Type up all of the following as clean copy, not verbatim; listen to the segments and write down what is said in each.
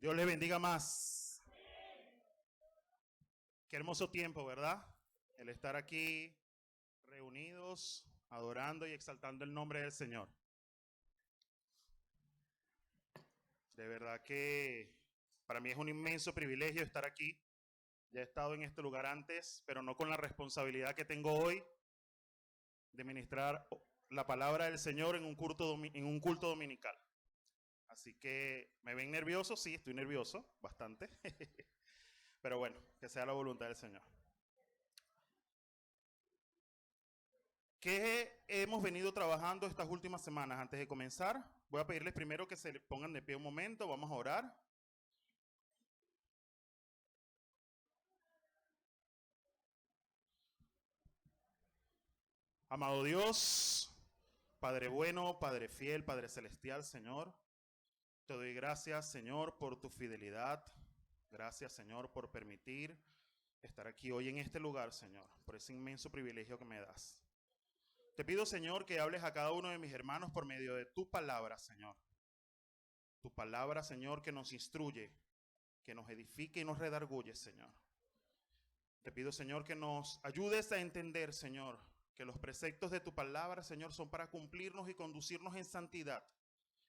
Dios les bendiga más. Qué hermoso tiempo, ¿verdad? El estar aquí reunidos, adorando y exaltando el nombre del Señor. De verdad que para mí es un inmenso privilegio estar aquí. Ya he estado en este lugar antes, pero no con la responsabilidad que tengo hoy de ministrar la palabra del Señor en un culto dominical. Así que, ¿me ven nervioso? Sí, estoy nervioso, bastante. Pero bueno, que sea la voluntad del Señor. ¿Qué hemos venido trabajando estas últimas semanas? Antes de comenzar, voy a pedirles primero que se pongan de pie un momento, vamos a orar. Amado Dios, Padre bueno, Padre fiel, Padre celestial, Señor, te doy gracias, Señor, por tu fidelidad. Gracias, Señor, por permitir estar aquí hoy en este lugar, Señor, por ese inmenso privilegio que me das. Te pido, Señor, que hables a cada uno de mis hermanos por medio de tu palabra, Señor. Tu palabra, Señor, que nos instruye, que nos edifique y nos redarguye, Señor. Te pido, Señor, que nos ayudes a entender, Señor, que los preceptos de tu palabra, Señor, son para cumplirnos y conducirnos en santidad,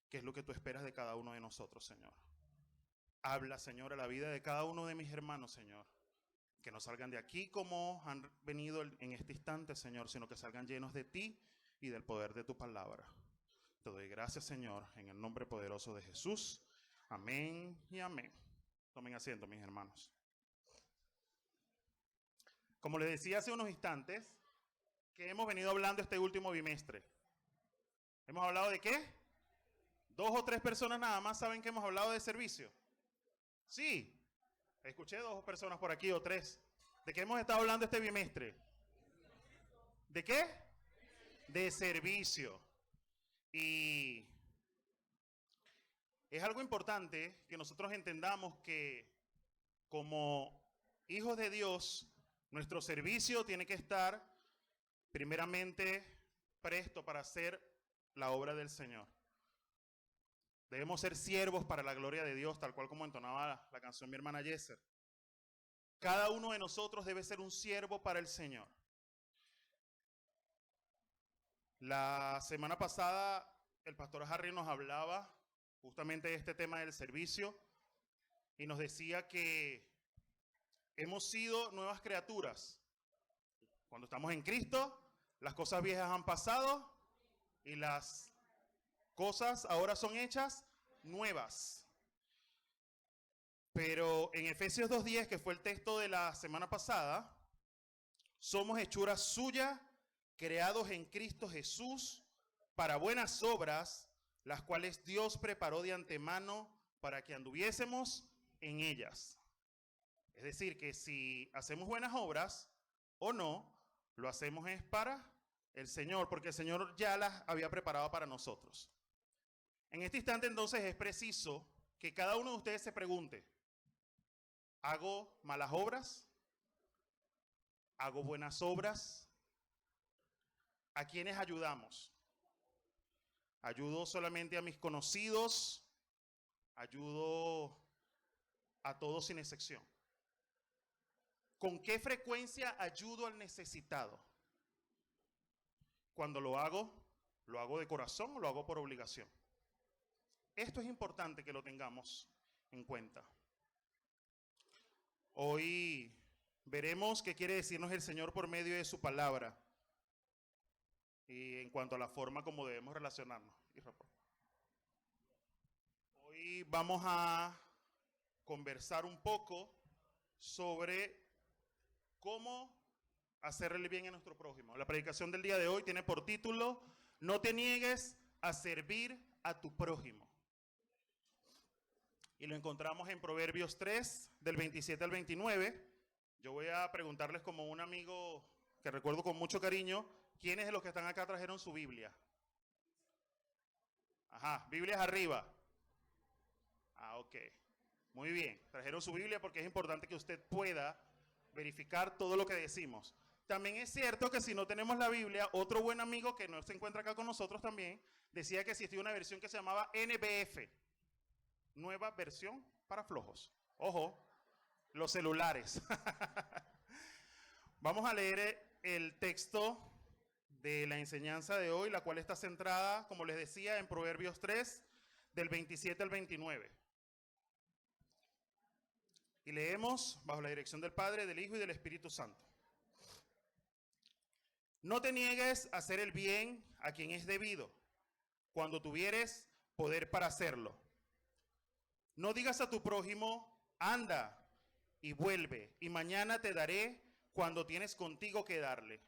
que es lo que tú esperas de cada uno de nosotros, Señor. Habla, Señor, a la vida de cada uno de mis hermanos, Señor. Que no salgan de aquí como han venido en este instante, Señor, sino que salgan llenos de ti y del poder de tu palabra. Te doy gracias, Señor, en el nombre poderoso de Jesús. Amén y amén. Tomen asiento, mis hermanos. Como les decía hace unos instantes, que hemos venido hablando este último bimestre. ¿Hemos hablado de qué? 2 o 3 personas nada más saben que hemos hablado de servicio. Sí, escuché 2 personas por aquí o 3. ¿De qué hemos estado hablando este bimestre? ¿De qué? De servicio. Y es algo importante que nosotros entendamos que como hijos de Dios, nuestro servicio tiene que estar primeramente presto para hacer la obra del Señor. Debemos ser siervos para la gloria de Dios, tal cual como entonaba la canción mi hermana Yeser. Cada uno de nosotros debe ser un siervo para el Señor. La semana pasada el pastor Harry nos hablaba justamente de este tema del servicio y nos decía que hemos sido nuevas criaturas. Cuando estamos en Cristo, las cosas viejas han pasado y las cosas ahora son hechas nuevas. Pero en Efesios 2:10, que fue el texto de la semana pasada, somos hechura suya, creados en Cristo Jesús para buenas obras, las cuales Dios preparó de antemano para que anduviésemos en ellas. Es decir, que si hacemos buenas obras o no, lo hacemos es para el Señor, porque el Señor ya las había preparado para nosotros. En este instante entonces es preciso que cada uno de ustedes se pregunte, ¿hago malas obras? ¿Hago buenas obras? ¿A quiénes ayudamos? ¿Ayudo solamente a mis conocidos? ¿Ayudo a todos sin excepción? ¿Con qué frecuencia ayudo al necesitado? Cuando lo hago de corazón o lo hago por obligación. Esto es importante que lo tengamos en cuenta. Hoy veremos qué quiere decirnos el Señor por medio de su palabra y en cuanto a la forma como debemos relacionarnos. Hoy vamos a conversar un poco sobre cómo hacerle bien a nuestro prójimo. La predicación del día de hoy tiene por título, no te niegues a servir a tu prójimo. Y lo encontramos en Proverbios 3, del 27 al 29. Yo voy a preguntarles como un amigo que recuerdo con mucho cariño, ¿quiénes de los que están acá trajeron su Biblia? Ajá, Biblias arriba. Ah, ok. Muy bien, trajeron su Biblia porque es importante que usted pueda verificar todo lo que decimos. También es cierto que si no tenemos la Biblia, otro buen amigo que no se encuentra acá con nosotros también, decía que existía una versión que se llamaba NBF. nueva versión para flojos. Ojo, los celulares. Vamos a leer el texto de la enseñanza de hoy, la cual está centrada, como les decía, en Proverbios 3, del 27 al 29. Y leemos bajo la dirección del Padre, del Hijo y del Espíritu Santo. No te niegues a hacer el bien a quien es debido, cuando tuvieres poder para hacerlo. No digas a tu prójimo, anda y vuelve, y mañana te daré cuando tienes contigo que darle.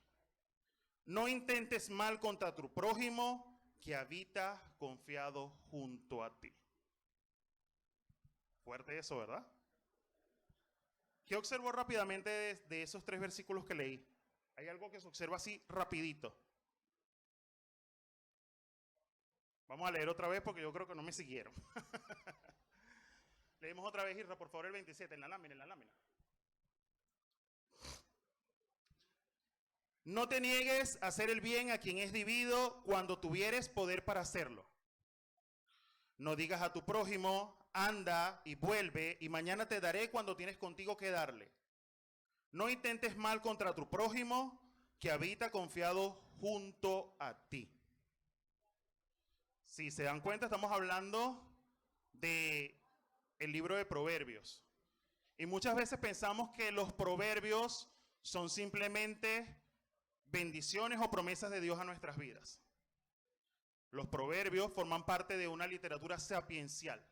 No intentes mal contra tu prójimo, que habita confiado junto a ti. Fuerte eso, ¿verdad? ¿Qué observo rápidamente de esos 3 versículos que leí? Hay algo que se observa así rapidito. Vamos a leer otra vez porque yo creo que no me siguieron. Leemos otra vez, Irra, por favor, el 27, en la lámina, No te niegues a hacer el bien a quien es debido cuando tuvieres poder para hacerlo. No digas a tu prójimo, anda y vuelve, y mañana te daré cuando tienes contigo que darle. No intentes mal contra tu prójimo, que habita confiado junto a ti. Si se dan cuenta, estamos hablando de el libro de Proverbios. Y muchas veces pensamos que los proverbios son simplemente bendiciones o promesas de Dios a nuestras vidas. Los proverbios forman parte de una literatura sapiencial.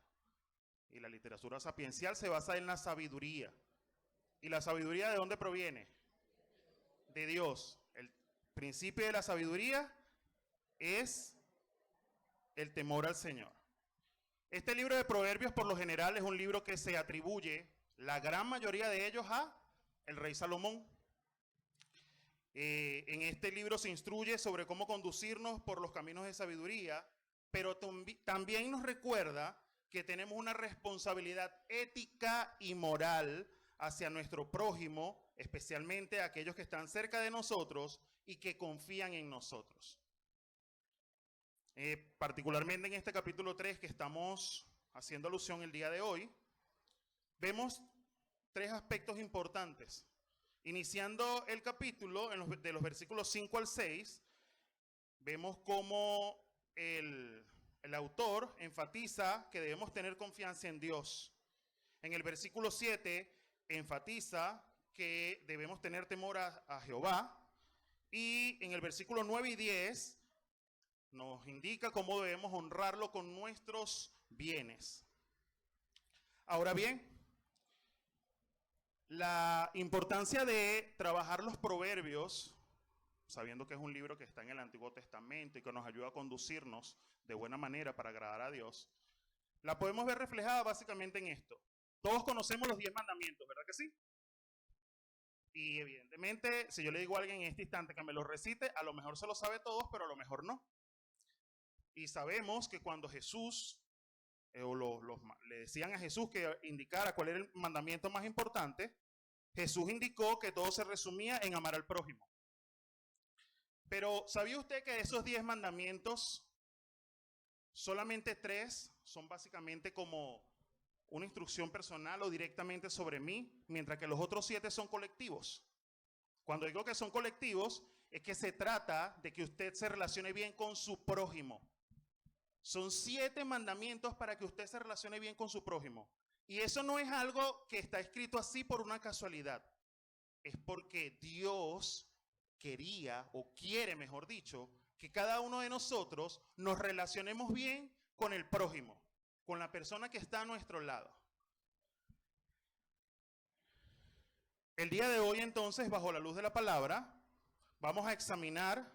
Y la literatura sapiencial se basa en la sabiduría. ¿Y la sabiduría de dónde proviene? De Dios. El principio de la sabiduría es el temor al Señor. Este libro de Proverbios, por lo general, es un libro que se atribuye, la gran mayoría de ellos, a el rey Salomón. En este libro se instruye sobre cómo conducirnos por los caminos de sabiduría, pero también nos recuerda que tenemos una responsabilidad ética y moral hacia nuestro prójimo, especialmente aquellos que están cerca de nosotros y que confían en nosotros. Particularmente en este capítulo 3 que estamos haciendo alusión el día de hoy, vemos 3 aspectos importantes. Iniciando el capítulo, de los versículos 5 al 6, vemos cómo el autor enfatiza que debemos tener confianza en Dios. En el versículo 7 enfatiza que debemos tener temor a Jehová. Y en el versículo 9 y 10 nos indica cómo debemos honrarlo con nuestros bienes. Ahora bien, la importancia de trabajar los proverbios, sabiendo que es un libro que está en el Antiguo Testamento y que nos ayuda a conducirnos de buena manera para agradar a Dios, la podemos ver reflejada básicamente en esto. Todos conocemos los 10 mandamientos, ¿verdad que sí? Y evidentemente, si yo le digo a alguien en este instante que me los recite, a lo mejor se lo sabe todos, pero a lo mejor no. Y sabemos que cuando Jesús, le decían a Jesús que indicara cuál era el mandamiento más importante, Jesús indicó que todo se resumía en amar al prójimo. Pero ¿sabía usted que de esos 10 mandamientos, solamente 3 son básicamente como una instrucción personal o directamente sobre mí, mientras que los otros 7 son colectivos? Cuando digo que son colectivos, es que se trata de que usted se relacione bien con su prójimo. Son 7 mandamientos para que usted se relacione bien con su prójimo. Y eso no es algo que está escrito así por una casualidad. Es porque Dios quería, o quiere, mejor dicho, que cada uno de nosotros nos relacionemos bien con el prójimo, con la persona que está a nuestro lado. El día de hoy, entonces, bajo la luz de la palabra, vamos a examinar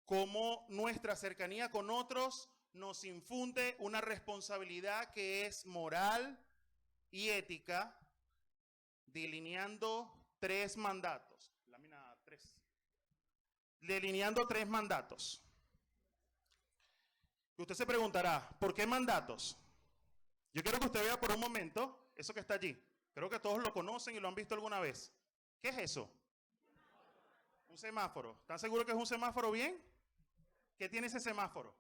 cómo nuestra cercanía con otros nos infunde una responsabilidad que es moral y ética, delineando 3 mandatos. Lámina 3. Delineando 3 mandatos. Y usted se preguntará, ¿por qué mandatos? Yo quiero que usted vea por un momento eso que está allí. Creo que todos lo conocen y lo han visto alguna vez. ¿Qué es eso? Un semáforo. ¿Están seguros que es un semáforo bien? ¿Qué tiene ese semáforo?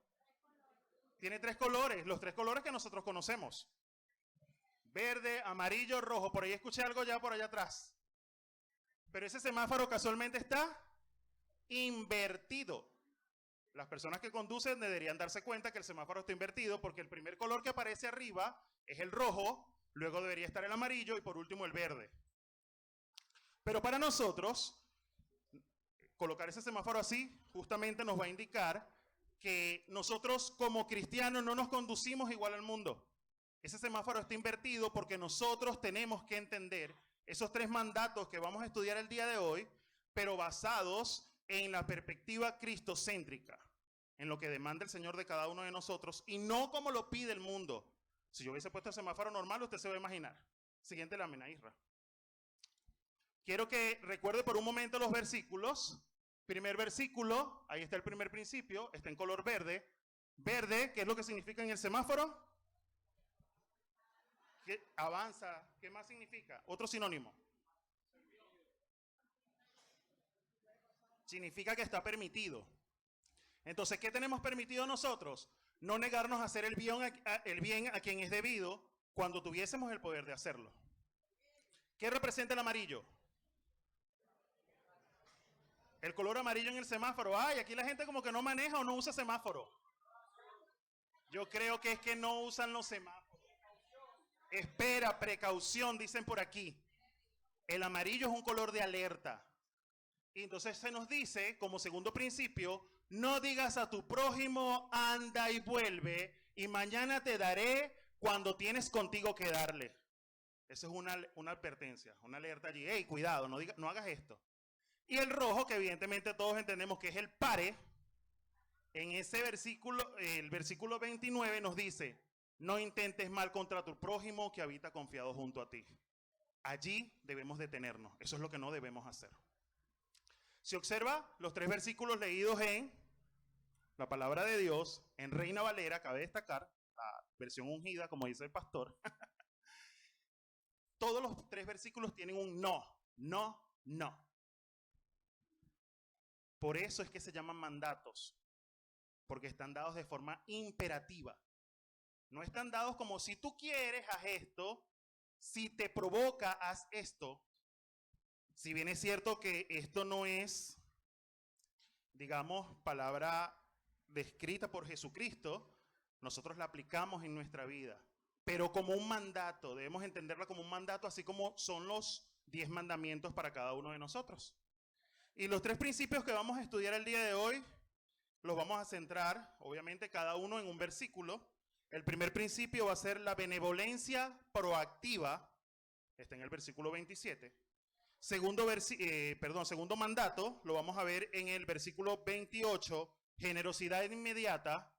Tiene 3 colores, los 3 colores que nosotros conocemos. verde, amarillo, rojo. Por ahí escuché algo ya por allá atrás. Pero ese semáforo casualmente está invertido. Las personas que conducen deberían darse cuenta que el semáforo está invertido porque el primer color que aparece arriba es el rojo, luego debería estar el amarillo y por último el verde. Pero para nosotros, colocar ese semáforo así justamente nos va a indicar que nosotros como cristianos no nos conducimos igual al mundo. Ese semáforo está invertido porque nosotros tenemos que entender esos 3 mandatos que vamos a estudiar el día de hoy, pero basados en la perspectiva cristocéntrica, en lo que demanda el Señor de cada uno de nosotros y no como lo pide el mundo. Si yo hubiese puesto el semáforo normal, usted se va a imaginar. Siguiente lámina, Isra. Quiero que recuerde por un momento los versículos. Primer versículo, ahí está el primer principio, está en color verde. Verde, ¿qué es lo que significa en el semáforo? Que avanza. ¿Qué más significa? Otro sinónimo. Significa que está permitido. Entonces, ¿qué tenemos permitido nosotros? No negarnos a hacer el bien a quien es debido cuando tuviésemos el poder de hacerlo. ¿Qué representa el amarillo? El color amarillo en el semáforo. Ay, aquí la gente como que no maneja o no usa semáforo. Yo creo que es que no usan los semáforos. Espera, precaución, dicen por aquí. El amarillo es un color de alerta. Y entonces se nos dice, como segundo principio, no digas a tu prójimo, anda y vuelve, y mañana te daré cuando tienes contigo que darle. Esa es una advertencia, una alerta allí. Hey, cuidado, no hagas esto. Y el rojo, que evidentemente todos entendemos que es el pare, en ese versículo, el versículo 29 nos dice, no intentes mal contra tu prójimo que habita confiado junto a ti. Allí debemos detenernos, eso es lo que no debemos hacer. Si observa los 3 versículos leídos en la palabra de Dios, en Reina Valera, cabe destacar, la versión ungida, como dice el pastor, todos los 3 versículos tienen un no, no, no. Por eso es que se llaman mandatos, porque están dados de forma imperativa. No están dados como si tú quieres, haz esto, si te provoca, haz esto. Si bien es cierto que esto no es, digamos, palabra descrita por Jesucristo, nosotros la aplicamos en nuestra vida. Pero como un mandato, debemos entenderla como un mandato, así como son los 10 mandamientos para cada uno de nosotros. Y los 3 principios que vamos a estudiar el día de hoy, los vamos a centrar, obviamente, cada uno en un versículo. El primer principio va a ser la benevolencia proactiva, está en el versículo 27. Segundo mandato, lo vamos a ver en el versículo 28, generosidad inmediata.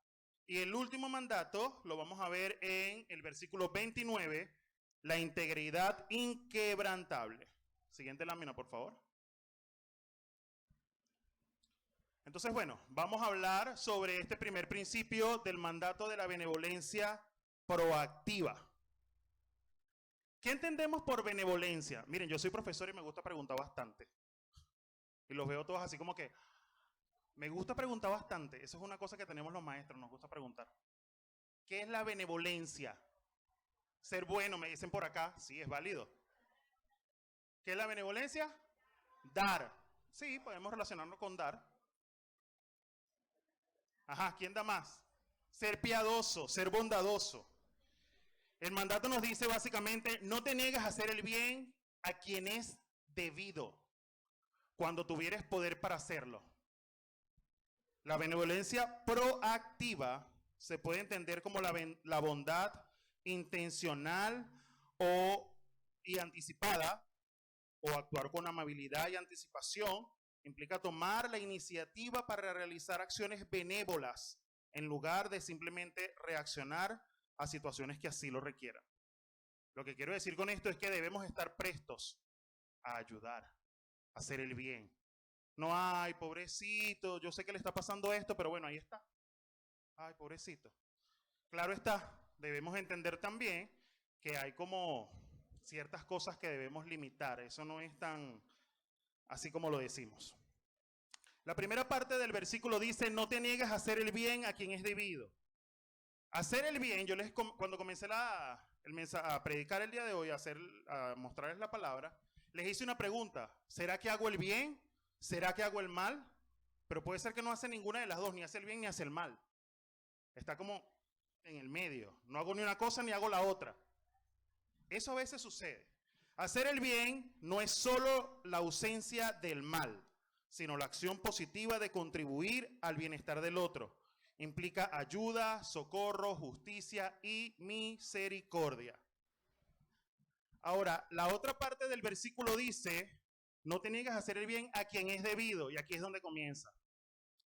Y el último mandato lo vamos a ver en el versículo 29, la integridad inquebrantable. Siguiente lámina, por favor. Entonces, bueno, vamos a hablar sobre este primer principio del mandato de la benevolencia proactiva. ¿Qué entendemos por benevolencia? Miren, yo soy profesor y me gusta preguntar bastante. Y los veo todos así como que, me gusta preguntar bastante. Eso es una cosa que tenemos los maestros, nos gusta preguntar. ¿Qué es la benevolencia? Ser bueno, me dicen por acá, sí, es válido. ¿Qué es la benevolencia? Dar. Sí, podemos relacionarnos con dar. Ajá, ¿quién da más? Ser piadoso, ser bondadoso. El mandato nos dice básicamente, no te niegues a hacer el bien a quien es debido, cuando tuvieres poder para hacerlo. La benevolencia proactiva se puede entender como la bondad intencional y anticipada, o actuar con amabilidad y anticipación, implica tomar la iniciativa para realizar acciones benévolas en lugar de simplemente reaccionar a situaciones que así lo requieran. Lo que quiero decir con esto es que debemos estar prestos a ayudar, a hacer el bien. No, ay, pobrecito, yo sé que le está pasando esto, pero bueno, ahí está. Ay, pobrecito. Claro está, debemos entender también que hay como ciertas cosas que debemos limitar. Eso no es tan así como lo decimos. La primera parte del versículo dice, no te niegues a hacer el bien a quien es debido. Hacer el bien, cuando comencé a predicar el día de hoy, a mostrarles la palabra, les hice una pregunta. ¿Será que hago el bien? ¿Será que hago el mal? Pero puede ser que no hace ninguna de las dos, ni hace el bien ni hace el mal. Está como en el medio. No hago ni una cosa ni hago la otra. Eso a veces sucede. Hacer el bien no es solo la ausencia del mal, sino la acción positiva de contribuir al bienestar del otro. Implica ayuda, socorro, justicia y misericordia. Ahora, la otra parte del versículo dice, no te niegues a hacer el bien a quien es debido. Y aquí es donde comienza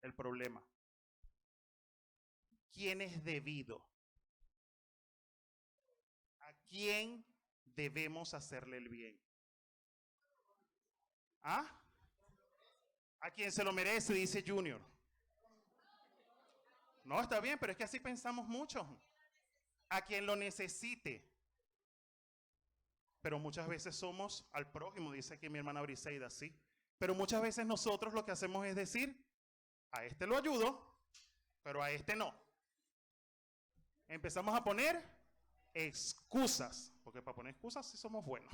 el problema. ¿Quién es debido? ¿A quién debemos hacerle el bien? ¿Ah? A quien se lo merece, dice Junior. No, está bien, pero es que así pensamos mucho. A quien lo necesite. Pero muchas veces somos al prójimo, dice aquí mi hermana Briseida, sí. Pero muchas veces nosotros lo que hacemos es decir, a este lo ayudo, pero a este no. Empezamos a poner excusas, porque para poner excusas sí somos buenos.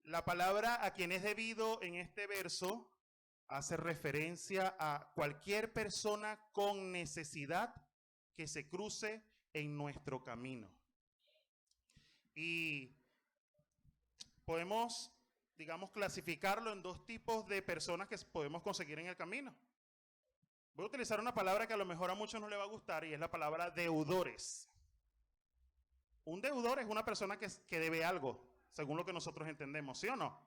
La palabra a quien es debido en este verso hace referencia a cualquier persona con necesidad que se cruce en nuestro camino. Y podemos, digamos, clasificarlo en dos tipos de personas que podemos conseguir en el camino. Voy a utilizar una palabra que a lo mejor a muchos no les va a gustar y es la palabra deudores. Un deudor es una persona que debe algo, según lo que nosotros entendemos, ¿sí o no?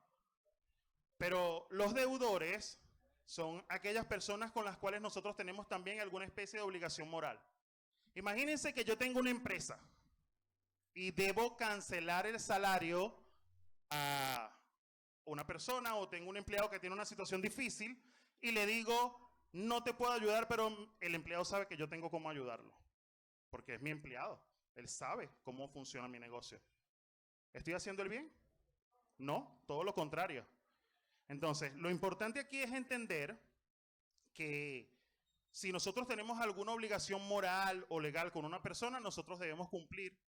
Pero los deudores son aquellas personas con las cuales nosotros tenemos también alguna especie de obligación moral. Imagínense que yo tengo una empresa y debo cancelar el salario a una persona o tengo un empleado que tiene una situación difícil y le digo, no te puedo ayudar, pero el empleado sabe que yo tengo cómo ayudarlo, porque es mi empleado. Él sabe cómo funciona mi negocio. ¿Estoy haciendo el bien? No, todo lo contrario. Entonces, lo importante aquí es entender que si nosotros tenemos alguna obligación moral o legal con una persona, nosotros debemos cumplir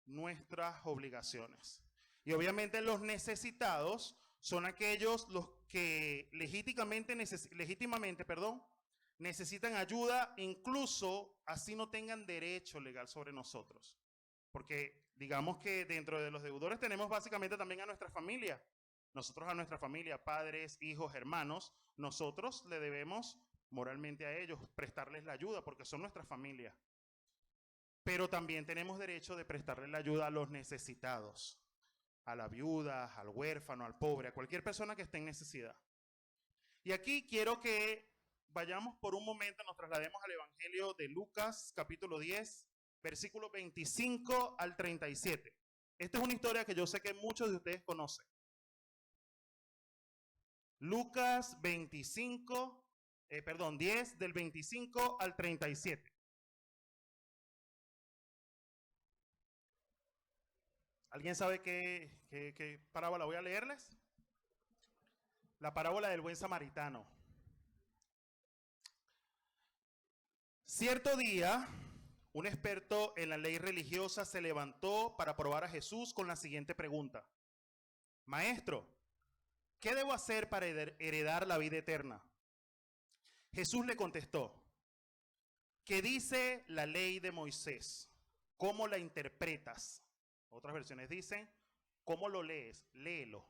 nuestras obligaciones. Y obviamente los necesitados son aquellos los que legítimamente necesitan ayuda, incluso así no tengan derecho legal sobre nosotros. Porque digamos que dentro de los deudores tenemos básicamente también a nuestra familia. Nosotros a nuestra familia, padres, hijos, hermanos, nosotros le debemos moralmente a ellos prestarles la ayuda porque son nuestra familia. Pero también tenemos derecho de prestarle la ayuda a los necesitados, a la viuda, al huérfano, al pobre, a cualquier persona que esté en necesidad. Y aquí quiero que vayamos por un momento, nos traslademos al Evangelio de Lucas, capítulo 10, versículos 25 al 37. Esta es una historia que yo sé que muchos de ustedes conocen. Lucas 10, del 25 al 37. ¿Alguien sabe qué parábola voy a leerles? La parábola del buen samaritano. Cierto día, un experto en la ley religiosa se levantó para probar a Jesús con la siguiente pregunta. Maestro, ¿qué debo hacer para heredar la vida eterna? Jesús le contestó, ¿qué dice la ley de Moisés? ¿Cómo la interpretas? Otras versiones dicen, ¿cómo lo lees? Léelo.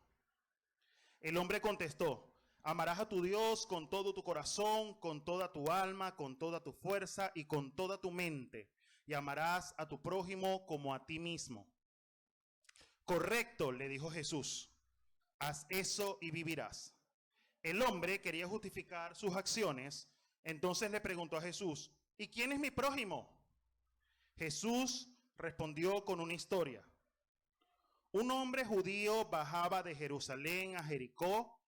El hombre contestó, amarás a tu Dios con todo tu corazón, con toda tu alma, con toda tu fuerza y con toda tu mente, y amarás a tu prójimo como a ti mismo. Correcto, le dijo Jesús, haz eso y vivirás. El hombre quería justificar sus acciones, entonces le preguntó a Jesús, ¿y quién es mi prójimo? Jesús respondió con una historia. Un hombre judío bajaba de Jerusalén a Jericó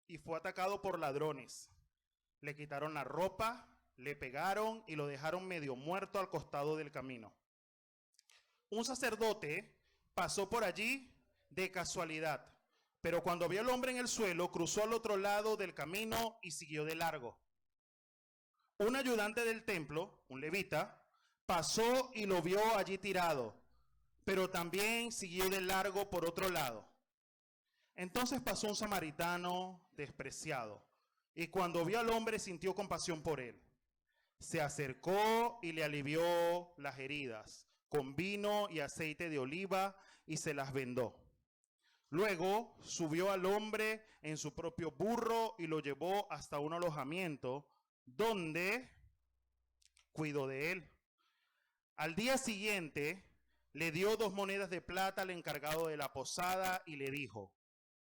y fue atacado por ladrones. Le quitaron la ropa, le pegaron y lo dejaron medio muerto al costado del camino. Un sacerdote pasó por allí de casualidad, pero cuando vio al hombre en el suelo, cruzó al otro lado del camino y siguió de largo. Un ayudante del templo, un levita, pasó y lo vio allí tirado, pero también siguió de largo por otro lado. Entonces pasó un samaritano despreciado, y cuando vio al hombre sintió compasión por él. Se acercó y le alivió las heridas con vino y aceite de oliva y se las vendó. Luego subió al hombre en su propio burro y lo llevó hasta un alojamiento donde cuidó de él. Al día siguiente le dio 2 monedas de plata al encargado de la posada y le dijo: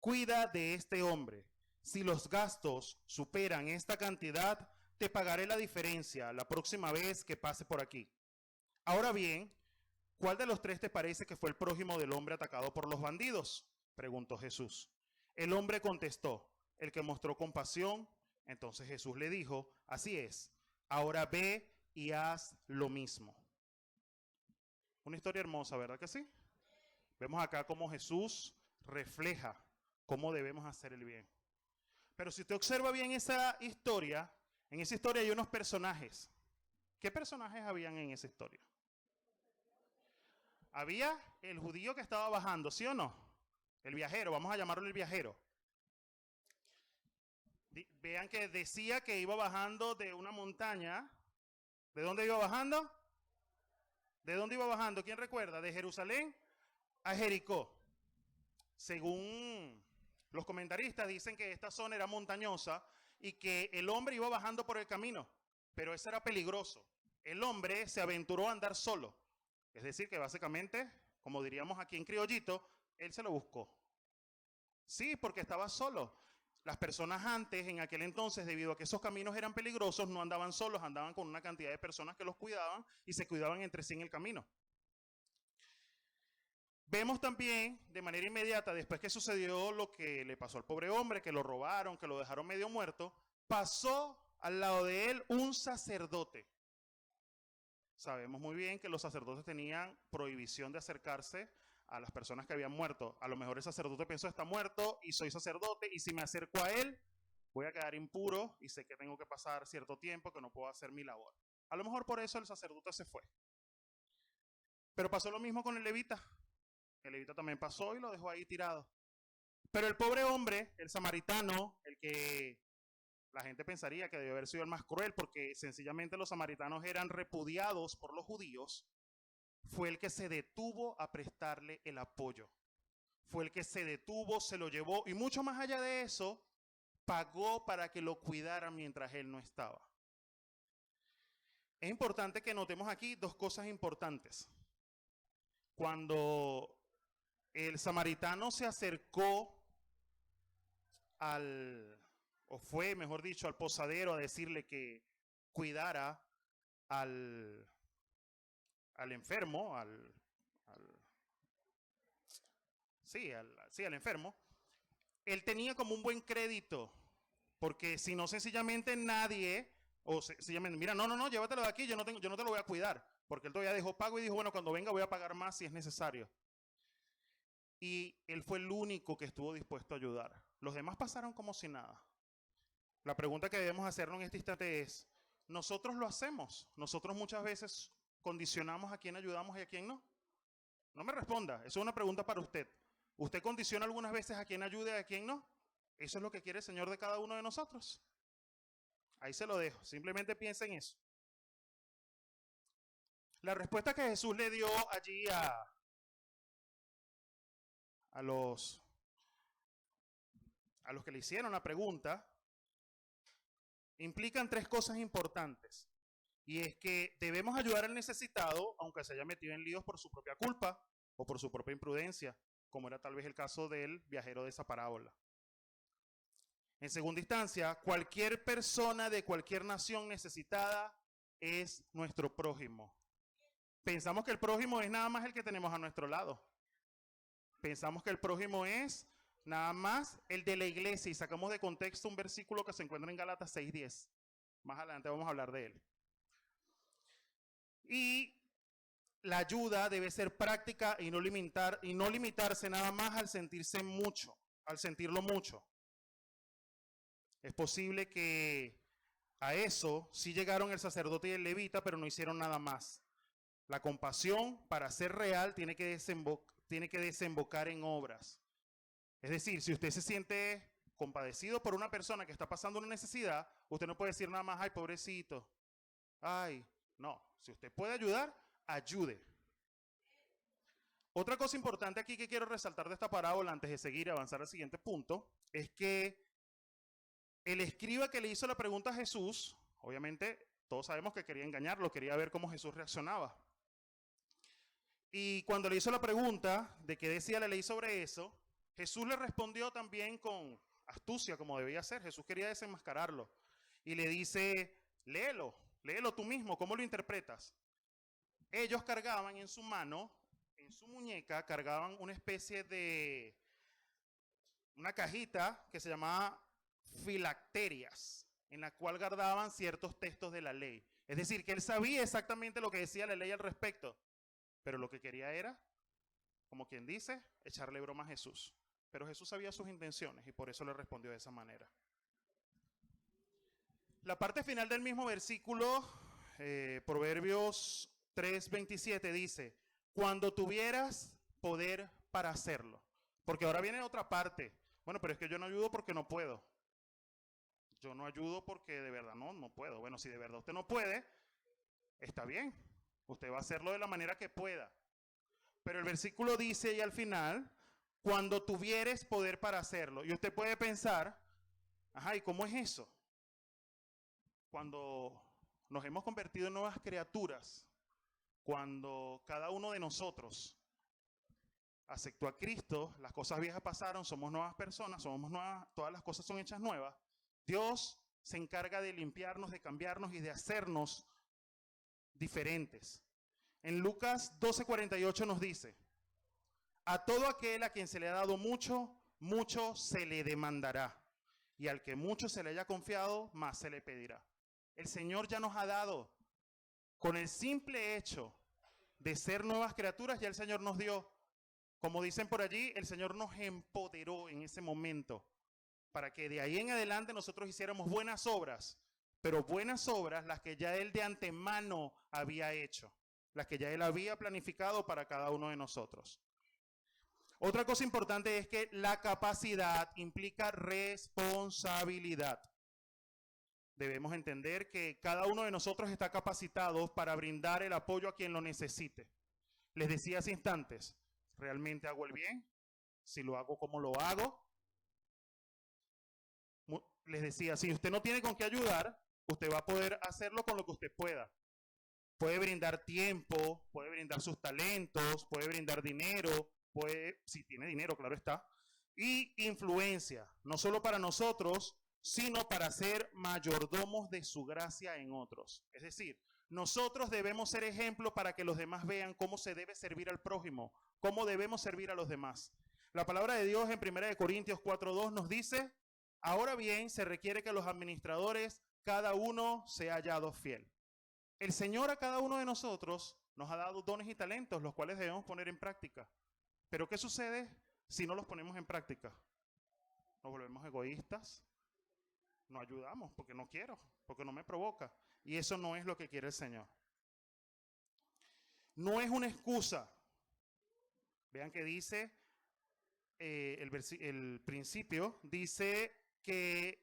cuida de este hombre. Si los gastos superan esta cantidad, te pagaré la diferencia la próxima vez que pase por aquí. Ahora bien, ¿cuál de los 3 te parece que fue el prójimo del hombre atacado por los bandidos?, preguntó Jesús. El hombre contestó: el que mostró compasión. Entonces Jesús le dijo: así es, ahora ve y haz lo mismo. Una historia hermosa, ¿verdad que sí? Vemos acá cómo Jesús refleja cómo debemos hacer el bien. Pero si usted observa bien esa historia, en esa historia hay unos personajes. ¿Qué personajes habían en esa historia? Había el judío que estaba bajando, ¿sí o no? El viajero, vamos a llamarlo el viajero. Vean que decía que iba bajando de una montaña. ¿De dónde iba bajando? ¿De dónde iba bajando? ¿Quién recuerda? De Jerusalén a Jericó. Según los comentaristas, dicen que esta zona era montañosa y que el hombre iba bajando por el camino, pero eso era peligroso. El hombre se aventuró a andar solo. Es decir, que básicamente, como diríamos aquí en criollito, él se lo buscó. Sí, porque estaba solo. Las personas antes, en aquel entonces, debido a que esos caminos eran peligrosos, no andaban solos, andaban con una cantidad de personas que los cuidaban y se cuidaban entre sí en el camino. Vemos también de manera inmediata, después que sucedió lo que le pasó al pobre hombre, que lo robaron, que lo dejaron medio muerto, pasó al lado de él un sacerdote. Sabemos muy bien que los sacerdotes tenían prohibición de acercarse a las personas que habían muerto. A lo mejor el sacerdote pensó: está muerto y soy sacerdote, y si me acerco a él voy a quedar impuro y sé que tengo que pasar cierto tiempo, que no puedo hacer mi labor. A lo mejor por eso el sacerdote se fue. Pero pasó lo mismo con el levita. El levita también pasó y lo dejó ahí tirado. Pero el pobre hombre, el samaritano, el que la gente pensaría que debió haber sido el más cruel, porque sencillamente los samaritanos eran repudiados por los judíos, fue el que se detuvo a prestarle el apoyo. Fue el que se detuvo, se lo llevó, y mucho más allá de eso, pagó para que lo cuidaran mientras él no estaba. Es importante que notemos aquí 2 cosas importantes. Cuando el samaritano se acercó o fue, mejor dicho, al posadero a decirle que cuidara al enfermo, al enfermo, él tenía como un buen crédito, porque si no, sencillamente nadie, o sencillamente, mira, no, llévatelo de aquí, yo no te lo voy a cuidar, porque él todavía dejó pago y dijo: bueno, cuando venga voy a pagar más si es necesario. Y él fue el único que estuvo dispuesto a ayudar. Los demás pasaron como si nada. La pregunta que debemos hacernos en este instante es: ¿nosotros lo hacemos? ¿Nosotros muchas veces condicionamos a quién ayudamos y a quién no? No me responda, eso es una pregunta para usted. ¿Usted condiciona algunas veces a quién ayude y a quién no? ¿Eso es lo que quiere el Señor de cada uno de nosotros? Ahí se lo dejo, simplemente piensa en eso. La respuesta que Jesús le dio allí a los que le hicieron la pregunta implican 3 cosas importantes. Y es que debemos ayudar al necesitado, aunque se haya metido en líos por su propia culpa o por su propia imprudencia, como era tal vez el caso del viajero de esa parábola. En segunda instancia, cualquier persona de cualquier nación necesitada es nuestro prójimo. Pensamos que el prójimo es nada más el que tenemos a nuestro lado. Pensamos que el prójimo es nada más el de la iglesia, y sacamos de contexto un versículo que se encuentra en Gálatas 6:10. Más adelante vamos a hablar de él. Y la ayuda debe ser práctica y no limitarse nada más al sentirlo mucho. Es posible que A eso sí llegaron el sacerdote y el levita, pero no hicieron nada más. La compasión, para ser real, tiene que desembocar en obras. Es decir, si usted se siente compadecido por una persona que está pasando una necesidad, usted no puede decir nada más, ay, pobrecito. Ay, no. Si usted puede ayudar, ayude. Otra cosa importante aquí que quiero resaltar de esta parábola antes de seguir y avanzar al siguiente punto, es que el escriba que le hizo la pregunta a Jesús, obviamente todos sabemos que quería engañarlo, quería ver cómo Jesús reaccionaba. Y cuando le hizo la pregunta de qué decía la ley sobre eso, Jesús le respondió también con astucia, como debía ser. Jesús quería desenmascararlo. Y le dice, léelo tú mismo, ¿cómo lo interpretas? Ellos cargaban en su mano, en su muñeca, cargaban una especie de, una cajita que se llamaba filacterias, en la cual guardaban ciertos textos de la ley. Es decir, que él sabía exactamente lo que decía la ley al respecto, pero lo que quería era, como quien dice, echarle broma a Jesús. Pero Jesús sabía sus intenciones y por eso le respondió de esa manera. La parte final del mismo versículo, Proverbios 3:27 dice, cuando tuvieras poder para hacerlo. Porque ahora viene otra parte. Bueno, pero es que yo no ayudo porque no puedo. Yo no ayudo porque de verdad no puedo. Bueno, si de verdad usted no puede, está bien. Usted va a hacerlo de la manera que pueda. Pero el versículo dice ahí al final, cuando tuvieres poder para hacerlo. Y usted puede pensar, ajá, ¿y cómo es eso? Cuando nos hemos convertido en nuevas criaturas, cuando cada uno de nosotros aceptó a Cristo, las cosas viejas pasaron, somos nuevas personas, somos nuevas, todas las cosas son hechas nuevas. Dios se encarga de limpiarnos, de cambiarnos y de hacernos diferentes. En Lucas 12:48 nos dice, a todo aquel a quien se le ha dado mucho, mucho se le demandará. Y al que mucho se le haya confiado, más se le pedirá. El Señor ya nos ha dado, con el simple hecho de ser nuevas criaturas, ya el Señor nos dio. Como dicen por allí, el Señor nos empoderó en ese momento para que de ahí en adelante nosotros hiciéramos buenas obras, pero buenas obras las que ya Él de antemano había hecho, las que ya Él había planificado para cada uno de nosotros. Otra cosa importante es que la capacidad implica responsabilidad. Debemos entender que cada uno de nosotros está capacitado para brindar el apoyo a quien lo necesite. Les decía hace instantes, ¿realmente hago el bien? Si lo hago, ¿cómo lo hago? Les decía, si usted no tiene con qué ayudar, usted va a poder hacerlo con lo que usted pueda. Puede brindar tiempo, puede brindar sus talentos, puede brindar dinero, puede, si tiene dinero, claro está, y influencia, no solo para nosotros, sino para ser mayordomos de su gracia en otros. Es decir, nosotros debemos ser ejemplo para que los demás vean cómo se debe servir al prójimo, cómo debemos servir a los demás. La palabra de Dios en 1 Corintios 4:2 nos dice, ahora bien, se requiere que los administradores, cada uno sea hallado fiel. El Señor a cada uno de nosotros nos ha dado dones y talentos, los cuales debemos poner en práctica. Pero ¿qué sucede si no los ponemos en práctica? Nos volvemos egoístas, no ayudamos porque no quiero, porque no me provoca. Y eso no es lo que quiere el Señor. No es una excusa. Vean que dice, el principio dice que,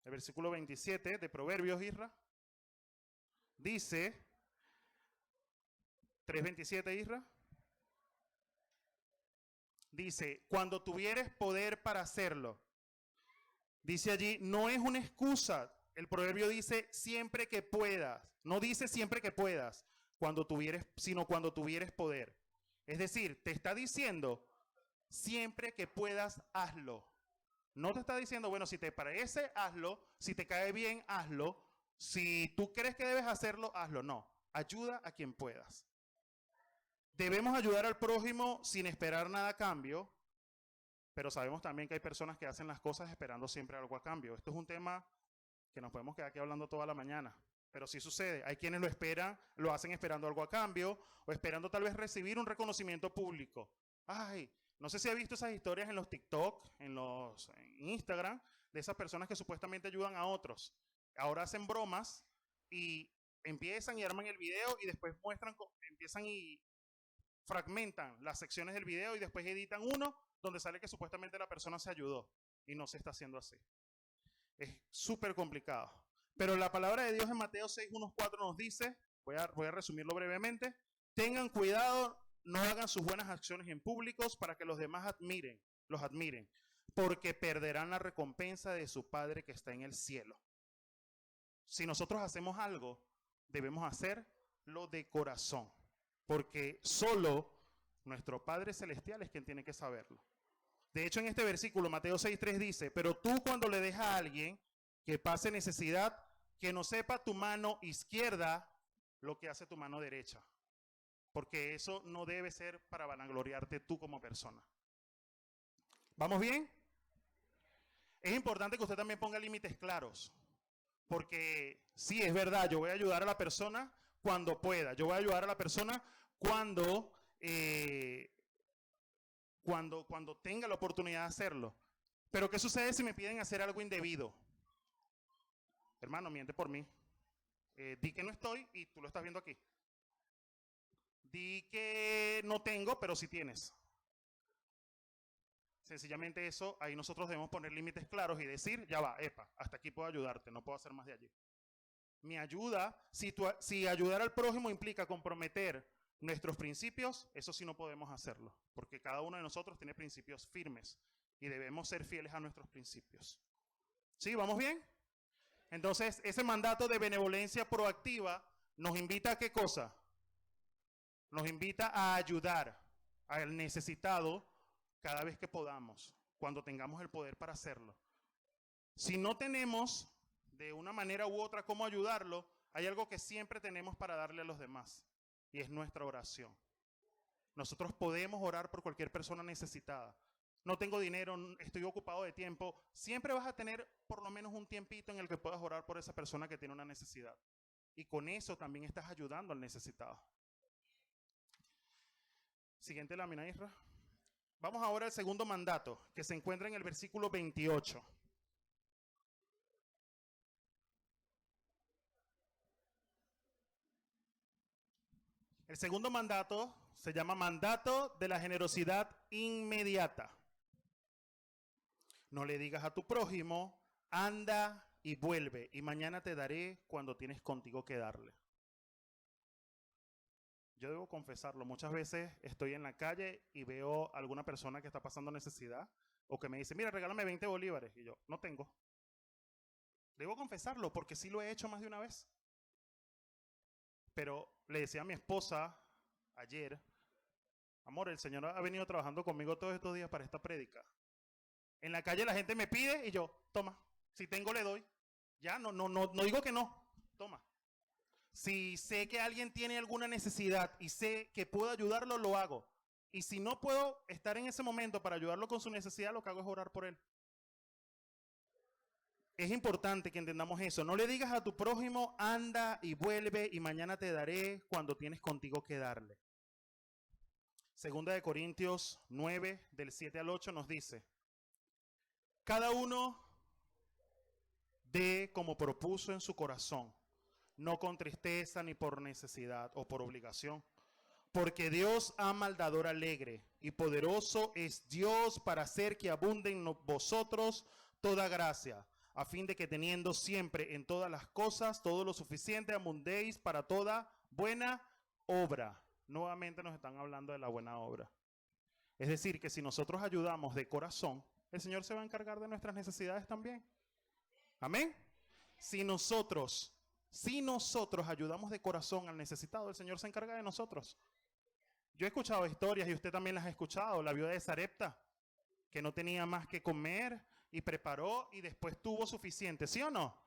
el versículo 27 de Proverbios, Isra, dice, 3:27, Isra, dice, cuando tuvieres poder para hacerlo. Dice allí, no es una excusa. El proverbio dice siempre que puedas. No dice siempre que puedas, sino cuando tuvieres poder. Es decir, te está diciendo siempre que puedas, hazlo. No te está diciendo, bueno, si te parece, hazlo. Si te cae bien, hazlo. Si tú crees que debes hacerlo, hazlo. No, ayuda a quien puedas. Debemos ayudar al prójimo sin esperar nada a cambio, pero sabemos también que hay personas que hacen las cosas esperando siempre algo a cambio. Esto es un tema que nos podemos quedar aquí hablando toda la mañana, pero sí sucede. Hay quienes lo esperan, lo hacen esperando algo a cambio o esperando tal vez recibir un reconocimiento público. Ay, no sé si ha visto esas historias en los TikTok, en Instagram, de esas personas que supuestamente ayudan a otros. Ahora hacen bromas y empiezan y arman el video y después empiezan y fragmentan las secciones del video y después editan uno donde sale que supuestamente la persona se ayudó y no se está haciendo así. Es súper complicado. Pero la palabra de Dios en Mateo 6, 1, 4 nos dice, voy a resumirlo brevemente, tengan cuidado, no hagan sus buenas acciones en públicos para que los demás los admiren, porque perderán la recompensa de su Padre que está en el cielo. Si nosotros hacemos algo, debemos hacerlo de corazón, porque solo nuestro Padre Celestial es quien tiene que saberlo. De hecho, en este versículo, Mateo 6:3 dice, pero tú cuando le dejas a alguien que pase necesidad, que no sepa tu mano izquierda lo que hace tu mano derecha, porque eso no debe ser para vanagloriarte tú como persona. ¿Vamos bien? Es importante que usted también ponga límites claros, porque sí, es verdad, yo voy a ayudar a la persona cuando pueda, yo voy a ayudar a la persona cuando tenga la oportunidad de hacerlo. Pero ¿qué sucede si me piden hacer algo indebido? Hermano, miente por mí. Di que no estoy y tú lo estás viendo aquí. Di que no tengo, pero sí tienes. Sencillamente eso, ahí nosotros debemos poner límites claros y decir, ya va, epa, hasta aquí puedo ayudarte, no puedo hacer más de allí. Mi ayuda, si ayudar al prójimo implica comprometer nuestros principios, eso sí no podemos hacerlo, porque cada uno de nosotros tiene principios firmes y debemos ser fieles a nuestros principios. ¿Sí? ¿Vamos bien? Entonces, ese mandato de benevolencia proactiva nos invita a ¿qué cosa? Nos invita a ayudar al necesitado cada vez que podamos, cuando tengamos el poder para hacerlo. Si no tenemos de una manera u otra cómo ayudarlo, hay algo que siempre tenemos para darle a los demás, y es nuestra oración. Nosotros podemos orar por cualquier persona necesitada. No tengo dinero, estoy ocupado de tiempo. Siempre vas a tener por lo menos un tiempito en el que puedas orar por esa persona que tiene una necesidad. Y con eso también estás ayudando al necesitado. Siguiente lámina, Isra. Vamos ahora al segundo mandato, que se encuentra en el versículo 28. El segundo mandato se llama mandato de la generosidad inmediata. No le digas a tu prójimo, anda y vuelve, y mañana te daré cuando tienes contigo que darle. Yo debo confesarlo, muchas veces estoy en la calle y veo a alguna persona que está pasando necesidad, o que me dice, mira, regálame 20 bolívares, y yo, no tengo. Debo confesarlo, porque sí lo he hecho más de una vez. Pero le decía a mi esposa ayer, amor, el Señor ha venido trabajando conmigo todos estos días para esta prédica. En la calle la gente me pide y yo, toma, si tengo le doy. Ya, no digo que no, toma. Si sé que alguien tiene alguna necesidad y sé que puedo ayudarlo, lo hago. Y si no puedo estar en ese momento para ayudarlo con su necesidad, lo que hago es orar por él. Es importante que entendamos eso. No le digas a tu prójimo, anda y vuelve y mañana te daré cuando tienes contigo que darle. Segunda de Corintios 9, del 7 al 8 nos dice, cada uno dé como propuso en su corazón, no con tristeza ni por necesidad o por obligación, porque Dios ama al dador alegre, y poderoso es Dios para hacer que abunde en vosotros toda gracia, a fin de que teniendo siempre en todas las cosas todo lo suficiente, abundéis para toda buena obra. Nuevamente nos están hablando de la buena obra. Es decir, que si nosotros ayudamos de corazón, el Señor se va a encargar de nuestras necesidades también. Amén. Si nosotros ayudamos de corazón al necesitado, el Señor se encarga de nosotros. Yo he escuchado historias y usted también las ha escuchado. La viuda de Sarepta, que no tenía más que comer y preparó y después tuvo suficiente, ¿sí o no?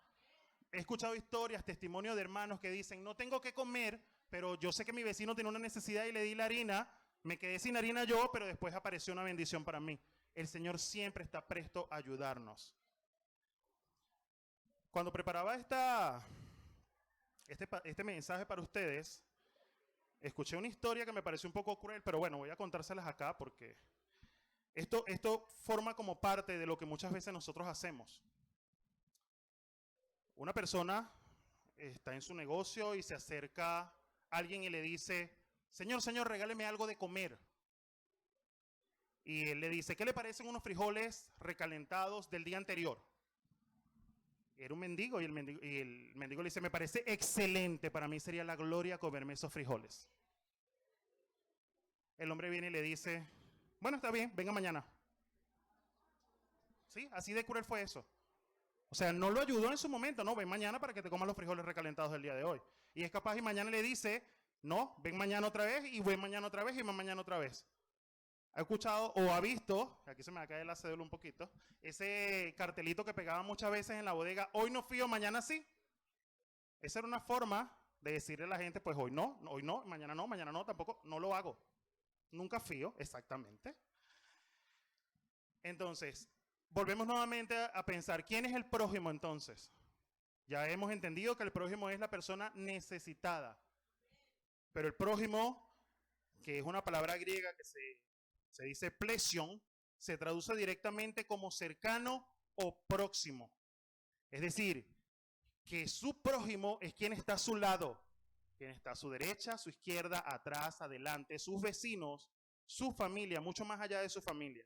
He escuchado historias, testimonios de hermanos que dicen, no tengo que comer, pero yo sé que mi vecino tiene una necesidad y le di la harina, me quedé sin harina yo, pero después apareció una bendición para mí. El Señor siempre está presto a ayudarnos. Cuando preparaba este mensaje para ustedes, escuché una historia que me pareció un poco cruel, pero bueno, voy a contárselas acá porque esto forma como parte de lo que muchas veces nosotros hacemos. Una persona está en su negocio y se acerca alguien y le dice, señor, señor, regáleme algo de comer. Y él le dice, ¿qué le parecen unos frijoles recalentados del día anterior? Era un mendigo y el mendigo le dice, me parece excelente, para mí sería la gloria comerme esos frijoles. El hombre viene y le dice, bueno, está bien, venga mañana. ¿Sí? Así de cruel fue eso. O sea, no lo ayudó en su momento, no, ven mañana para que te comas los frijoles recalentados del día de hoy. Y es capaz y mañana le dice, no, ven mañana otra vez y ven mañana otra vez y ven mañana otra vez. ¿Ha escuchado o ha visto, aquí se me va a caer la cédula un poquito, ese cartelito que pegaban muchas veces en la bodega, hoy no fío, mañana sí? Esa era una forma de decirle a la gente, pues hoy no, mañana no, tampoco, no lo hago. Nunca fío, exactamente. Entonces, volvemos nuevamente a pensar, ¿quién es el prójimo entonces? Ya hemos entendido que el prójimo es la persona necesitada. Pero el prójimo, que es una palabra griega que se dice plesion, se traduce directamente como cercano o próximo. Es decir, que su prójimo es quien está a su lado, quien está a su derecha, a su izquierda, atrás, adelante, sus vecinos, su familia, mucho más allá de su familia.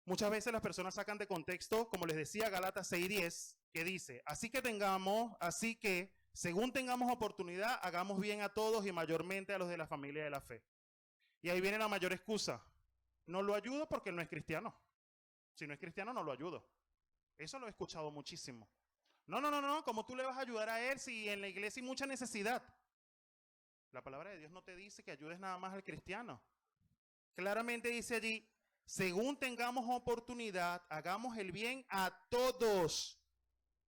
Muchas veces las personas sacan de contexto, como les decía, Gálatas 6:10, que dice, así que según tengamos oportunidad, hagamos bien a todos y mayormente a los de la familia de la fe. Y ahí viene la mayor excusa. No lo ayudo porque él no es cristiano. Si no es cristiano, no lo ayudo. Eso lo he escuchado muchísimo. No, ¿cómo tú le vas a ayudar a él si en la iglesia hay mucha necesidad? La palabra de Dios no te dice que ayudes nada más al cristiano. Claramente dice allí, según tengamos oportunidad, hagamos el bien a todos,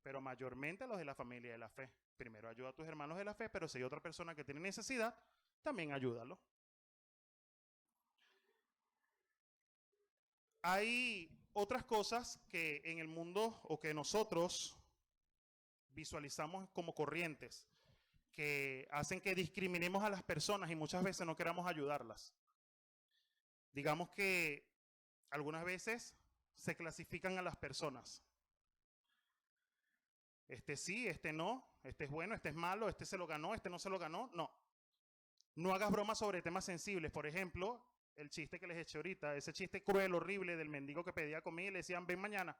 pero mayormente a los de la familia de la fe. Primero ayuda a tus hermanos de la fe, pero si hay otra persona que tiene necesidad, también ayúdalo. Hay otras cosas que en el mundo o que nosotros visualizamos como corrientes que hacen que discriminemos a las personas y muchas veces no queramos ayudarlas. Digamos que algunas veces se clasifican a las personas. Este sí, este no, este es bueno, este es malo, este se lo ganó, este no se lo ganó. No. No hagas bromas sobre temas sensibles. Por ejemplo, el chiste que les eché ahorita, ese chiste cruel, horrible del mendigo que pedía comida y le decían, ven mañana.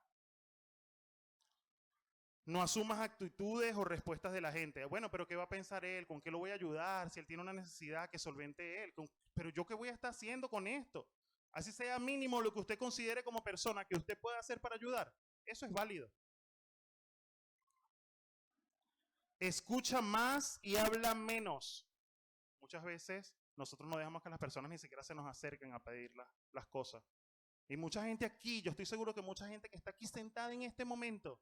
No asumas actitudes o respuestas de la gente. Bueno, pero ¿qué va a pensar él? ¿Con qué lo voy a ayudar? Si él tiene una necesidad, que solvente él. Pero ¿yo qué voy a estar haciendo con esto? Así sea mínimo lo que usted considere como persona que usted pueda hacer para ayudar. Eso es válido. Escucha más y habla menos. Muchas veces nosotros no dejamos que las personas ni siquiera se nos acerquen a pedir las cosas. Y mucha gente aquí, yo estoy seguro que mucha gente que está aquí sentada en este momento,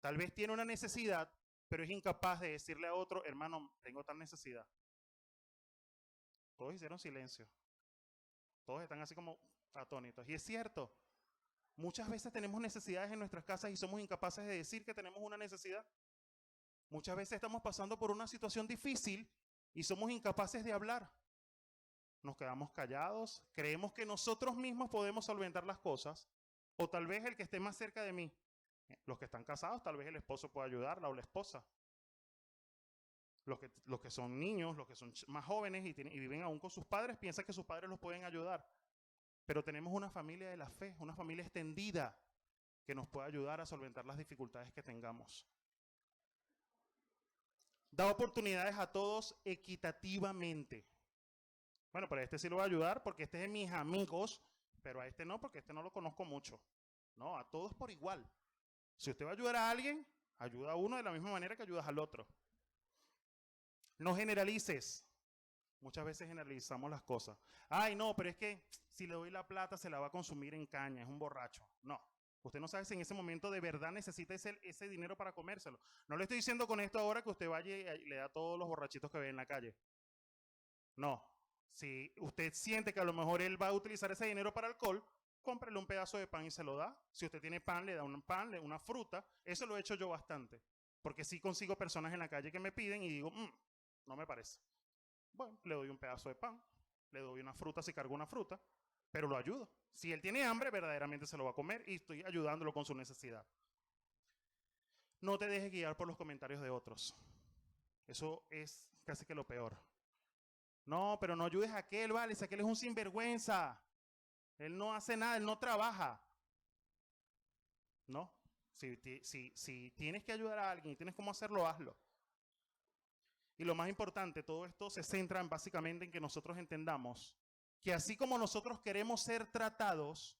tal vez tiene una necesidad, pero es incapaz de decirle a otro, hermano, tengo tal necesidad. Todos hicieron silencio. Todos están así como atónitos. Y es cierto, muchas veces tenemos necesidades en nuestras casas y somos incapaces de decir que tenemos una necesidad. Muchas veces estamos pasando por una situación difícil y somos incapaces de hablar. Nos quedamos callados, creemos que nosotros mismos podemos solventar las cosas, o tal vez el que esté más cerca de mí. Los que están casados, tal vez el esposo pueda ayudarla o la esposa. Los que son niños, los que son más jóvenes y viven aún con sus padres, piensan que sus padres los pueden ayudar. Pero tenemos una familia de la fe, una familia extendida que nos puede ayudar a solventar las dificultades que tengamos. Da oportunidades a todos equitativamente. Bueno, pero a este sí lo voy a ayudar porque este es de mis amigos, pero a este no porque este no lo conozco mucho. No, a todos por igual. Si usted va a ayudar a alguien, ayuda a uno de la misma manera que ayudas al otro. No generalices. Muchas veces generalizamos las cosas. Ay, no, pero es que si le doy la plata se la va a consumir en caña, es un borracho. No. Usted no sabe si en ese momento de verdad necesita ese dinero para comérselo. No le estoy diciendo con esto ahora que usted vaya y le da a todos los borrachitos que ve en la calle. No. Si usted siente que a lo mejor él va a utilizar ese dinero para alcohol, cómprele un pedazo de pan y se lo da. Si usted tiene pan, le da un pan, una fruta. Eso lo he hecho yo bastante. Porque sí consigo personas en la calle que me piden y digo, no me parece. Bueno, le doy un pedazo de pan, le doy una fruta si cargo una fruta, pero lo ayudo. Si él tiene hambre, verdaderamente se lo va a comer y estoy ayudándolo con su necesidad. No te dejes guiar por los comentarios de otros. Eso es casi que lo peor. No, pero no ayudes a aquel, vale, si aquel es un sinvergüenza. Él no hace nada, él no trabaja. No, si tienes que ayudar a alguien y tienes cómo hacerlo, hazlo. Y lo más importante, todo esto se centra básicamente en que nosotros entendamos que así como nosotros queremos ser tratados,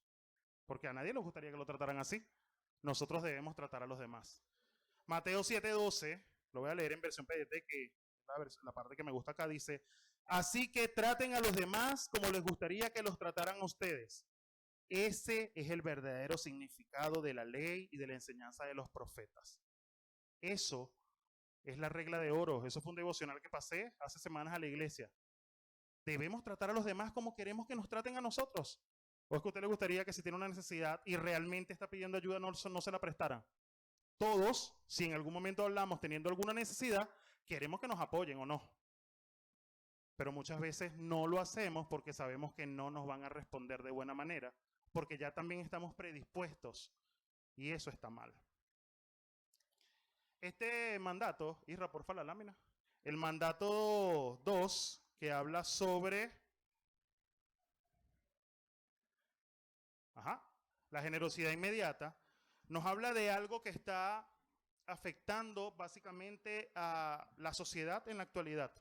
porque a nadie le gustaría que lo trataran así, nosotros debemos tratar a los demás. Mateo 7:12, lo voy a leer en versión PDT, que la parte que me gusta acá dice, así que traten a los demás como les gustaría que los trataran a ustedes. Ese es el verdadero significado de la ley y de la enseñanza de los profetas. Eso es la regla de oro. Eso fue un devocional que pasé hace semanas a la iglesia. Debemos tratar a los demás como queremos que nos traten a nosotros. ¿O es que a usted le gustaría que si tiene una necesidad y realmente está pidiendo ayuda no se la prestaran? Todos, si en algún momento hablamos teniendo alguna necesidad, queremos que nos apoyen o no. Pero muchas veces no lo hacemos porque sabemos que no nos van a responder de buena manera, porque ya también estamos predispuestos y eso está mal. Este mandato, Isra, porfa la lámina, el mandato 2, que habla sobre la generosidad inmediata, nos habla de algo que está afectando básicamente a la sociedad en la actualidad.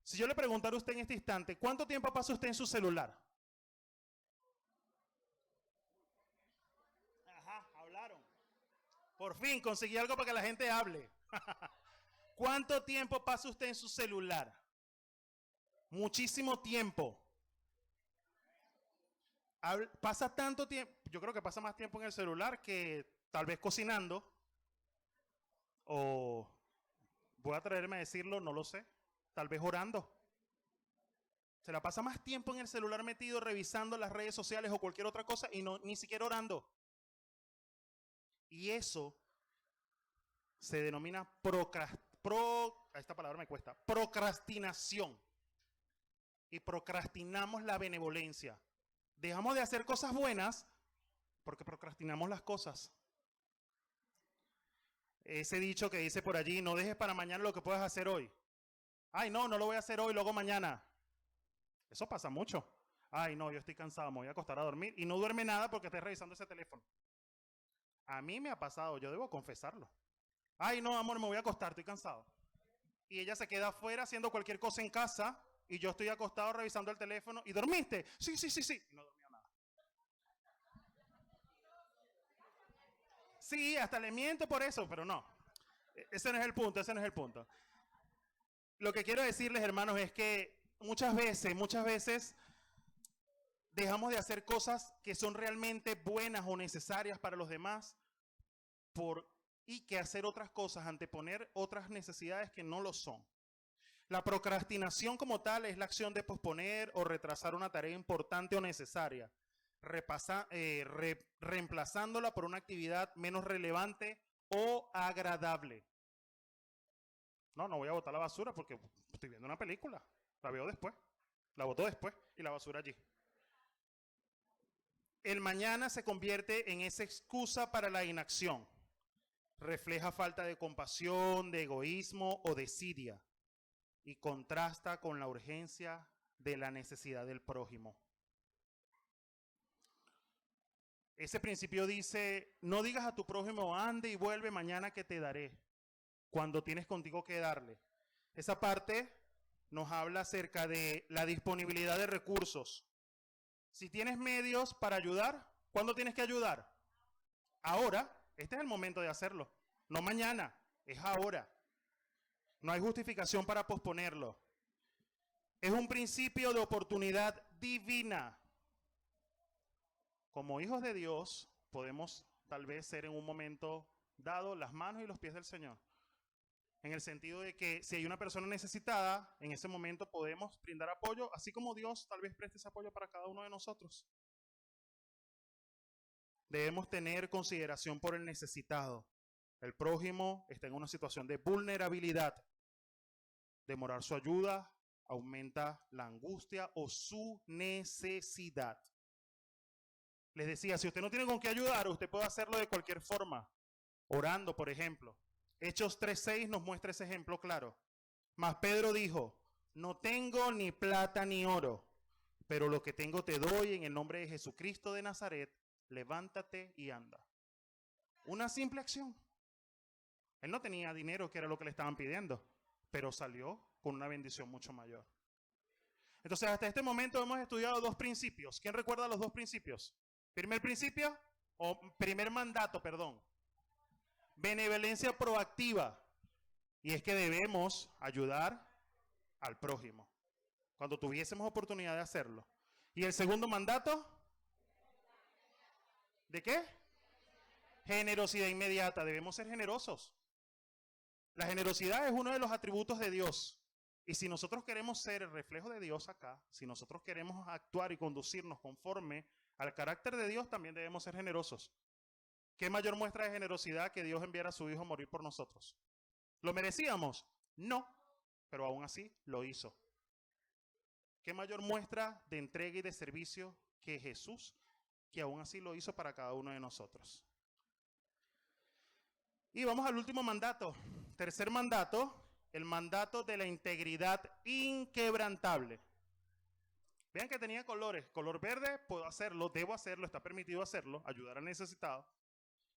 Si yo le preguntara a usted en este instante, ¿cuánto tiempo pasa usted en su celular? Ajá, hablaron. Por fin conseguí algo para que la gente hable. ¿Cuánto tiempo pasa usted en su celular? Muchísimo tiempo. Pasa tanto tiempo, yo creo que pasa más tiempo en el celular que tal vez cocinando, o voy a atreverme a decirlo, no lo sé, tal vez orando. Se la pasa más tiempo en el celular metido revisando las redes sociales o cualquier otra cosa y no, ni siquiera orando. Y eso se denomina esta palabra me cuesta, procrastinación. Y procrastinamos la benevolencia. Dejamos de hacer cosas buenas porque procrastinamos las cosas. Ese dicho que dice por allí, no dejes para mañana lo que puedas hacer hoy. Ay, no lo voy a hacer hoy, luego mañana. Eso pasa mucho. Ay, no, yo estoy cansado, me voy a acostar a dormir. Y no duerme nada porque estés revisando ese teléfono. A mí me ha pasado, yo debo confesarlo. Ay, no, amor, me voy a acostar, estoy cansado. Y ella se queda afuera haciendo cualquier cosa en casa y yo estoy acostado revisando el teléfono. ¿Y dormiste? Sí. Y no dormía nada. Sí, hasta le miento por eso, pero no. Ese no es el punto. Lo que quiero decirles, hermanos, es que muchas veces dejamos de hacer cosas que son realmente buenas o necesarias para los demás y que hacer otras cosas, anteponer otras necesidades que no lo son. La procrastinación como tal es la acción de posponer o retrasar una tarea importante o necesaria, reemplazándola por una actividad menos relevante o agradable. No voy a botar la basura porque estoy viendo una película, la veo después, la boto después y la basura allí. El mañana se convierte en esa excusa para la inacción. Refleja falta de compasión, de egoísmo o desidia y contrasta con la urgencia de la necesidad del prójimo. Ese principio dice, no digas a tu prójimo, ande y vuelve mañana que te daré, cuando tienes contigo que darle. Esa parte nos habla acerca de la disponibilidad de recursos. Si tienes medios para ayudar, ¿cuándo tienes que ayudar? Ahora, este es el momento de hacerlo. No mañana, es ahora. No hay justificación para posponerlo. Es un principio de oportunidad divina. Como hijos de Dios, podemos tal vez ser en un momento dado las manos y los pies del Señor. En el sentido de que si hay una persona necesitada, en ese momento podemos brindar apoyo, así como Dios tal vez preste ese apoyo para cada uno de nosotros. Debemos tener consideración por el necesitado. El prójimo está en una situación de vulnerabilidad. Demorar su ayuda aumenta la angustia o su necesidad. Les decía, si usted no tiene con qué ayudar, usted puede hacerlo de cualquier forma. orando, por ejemplo. Hechos 3:6 nos muestra ese ejemplo claro. Mas Pedro dijo, no tengo ni plata ni oro, pero lo que tengo te doy en el nombre de Jesucristo de Nazaret, levántate y anda. Una simple acción. Él no tenía dinero, que era lo que le estaban pidiendo, pero salió con una bendición mucho mayor. Entonces, hasta este momento hemos estudiado dos principios. ¿Quién recuerda los dos principios? Primer principio, o primer mandato, perdón. Benevolencia proactiva. Y es que debemos ayudar al prójimo cuando tuviésemos oportunidad de hacerlo. Y el segundo mandato, ¿de qué? Generosidad inmediata. Debemos ser generosos. La generosidad es uno de los atributos de Dios. Y si nosotros queremos ser el reflejo de Dios acá, si nosotros queremos actuar y conducirnos conforme al carácter de Dios, también debemos ser generosos. ¿Qué mayor muestra de generosidad que Dios enviara a su Hijo a morir por nosotros? ¿Lo merecíamos? No, pero aún así lo hizo. ¿Qué mayor muestra de entrega y de servicio que Jesús, que aún así lo hizo para cada uno de nosotros? Y vamos al último mandato. Tercer mandato, el mandato de la integridad inquebrantable. Vean que tenía colores. Color verde, puedo hacerlo, debo hacerlo, está permitido hacerlo, ayudar al necesitado.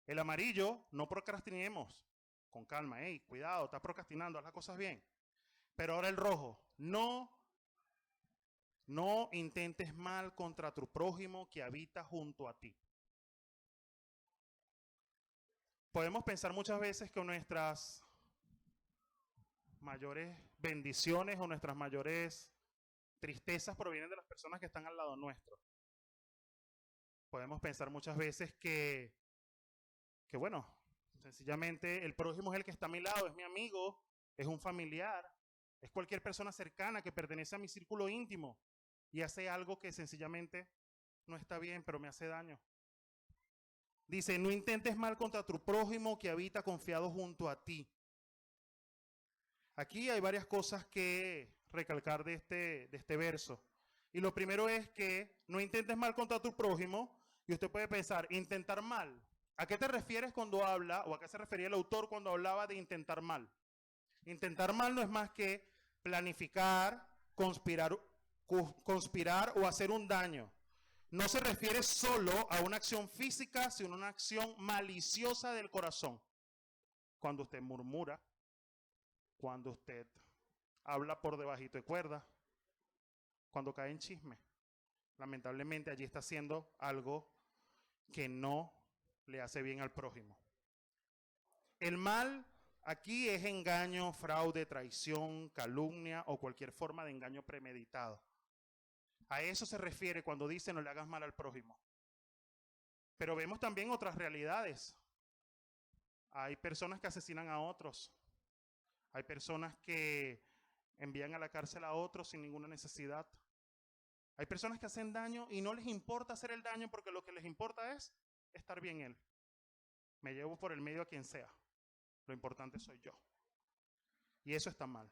El amarillo, no procrastinemos. Con calma, cuidado, estás procrastinando, haz las cosas bien. Pero ahora el rojo, no intentes mal contra tu prójimo que habita junto a ti. Podemos pensar muchas veces que nuestras mayores bendiciones o nuestras mayores tristezas provienen de las personas que están al lado nuestro. Podemos pensar muchas veces que bueno, sencillamente el prójimo es el que está a mi lado, es mi amigo, es un familiar, es cualquier persona cercana que pertenece a mi círculo íntimo y hace algo que sencillamente no está bien, pero me hace daño. Dice, no intentes mal contra tu prójimo que habita confiado junto a ti. Aquí hay varias cosas que recalcar de este verso. Y lo primero es que no intentes mal contra tu prójimo. Y usted puede pensar, intentar mal. ¿A qué te refieres cuando habla, o a qué se refería el autor cuando hablaba de intentar mal? Intentar mal no es más que planificar, conspirar o hacer un daño. No se refiere solo a una acción física, sino a una acción maliciosa del corazón. Cuando usted murmura, cuando usted habla por debajito de cuerda, cuando cae en chisme. Lamentablemente allí está haciendo algo que no le hace bien al prójimo. El mal aquí es engaño, fraude, traición, calumnia o cualquier forma de engaño premeditado. A eso se refiere cuando dice no le hagas mal al prójimo. Pero vemos también otras realidades. Hay personas que asesinan a otros. Hay personas que envían a la cárcel a otros sin ninguna necesidad. Hay personas que hacen daño y no les importa hacer el daño porque lo que les importa es estar bien él. Me llevo por el medio a quien sea. Lo importante soy yo. Y eso está mal.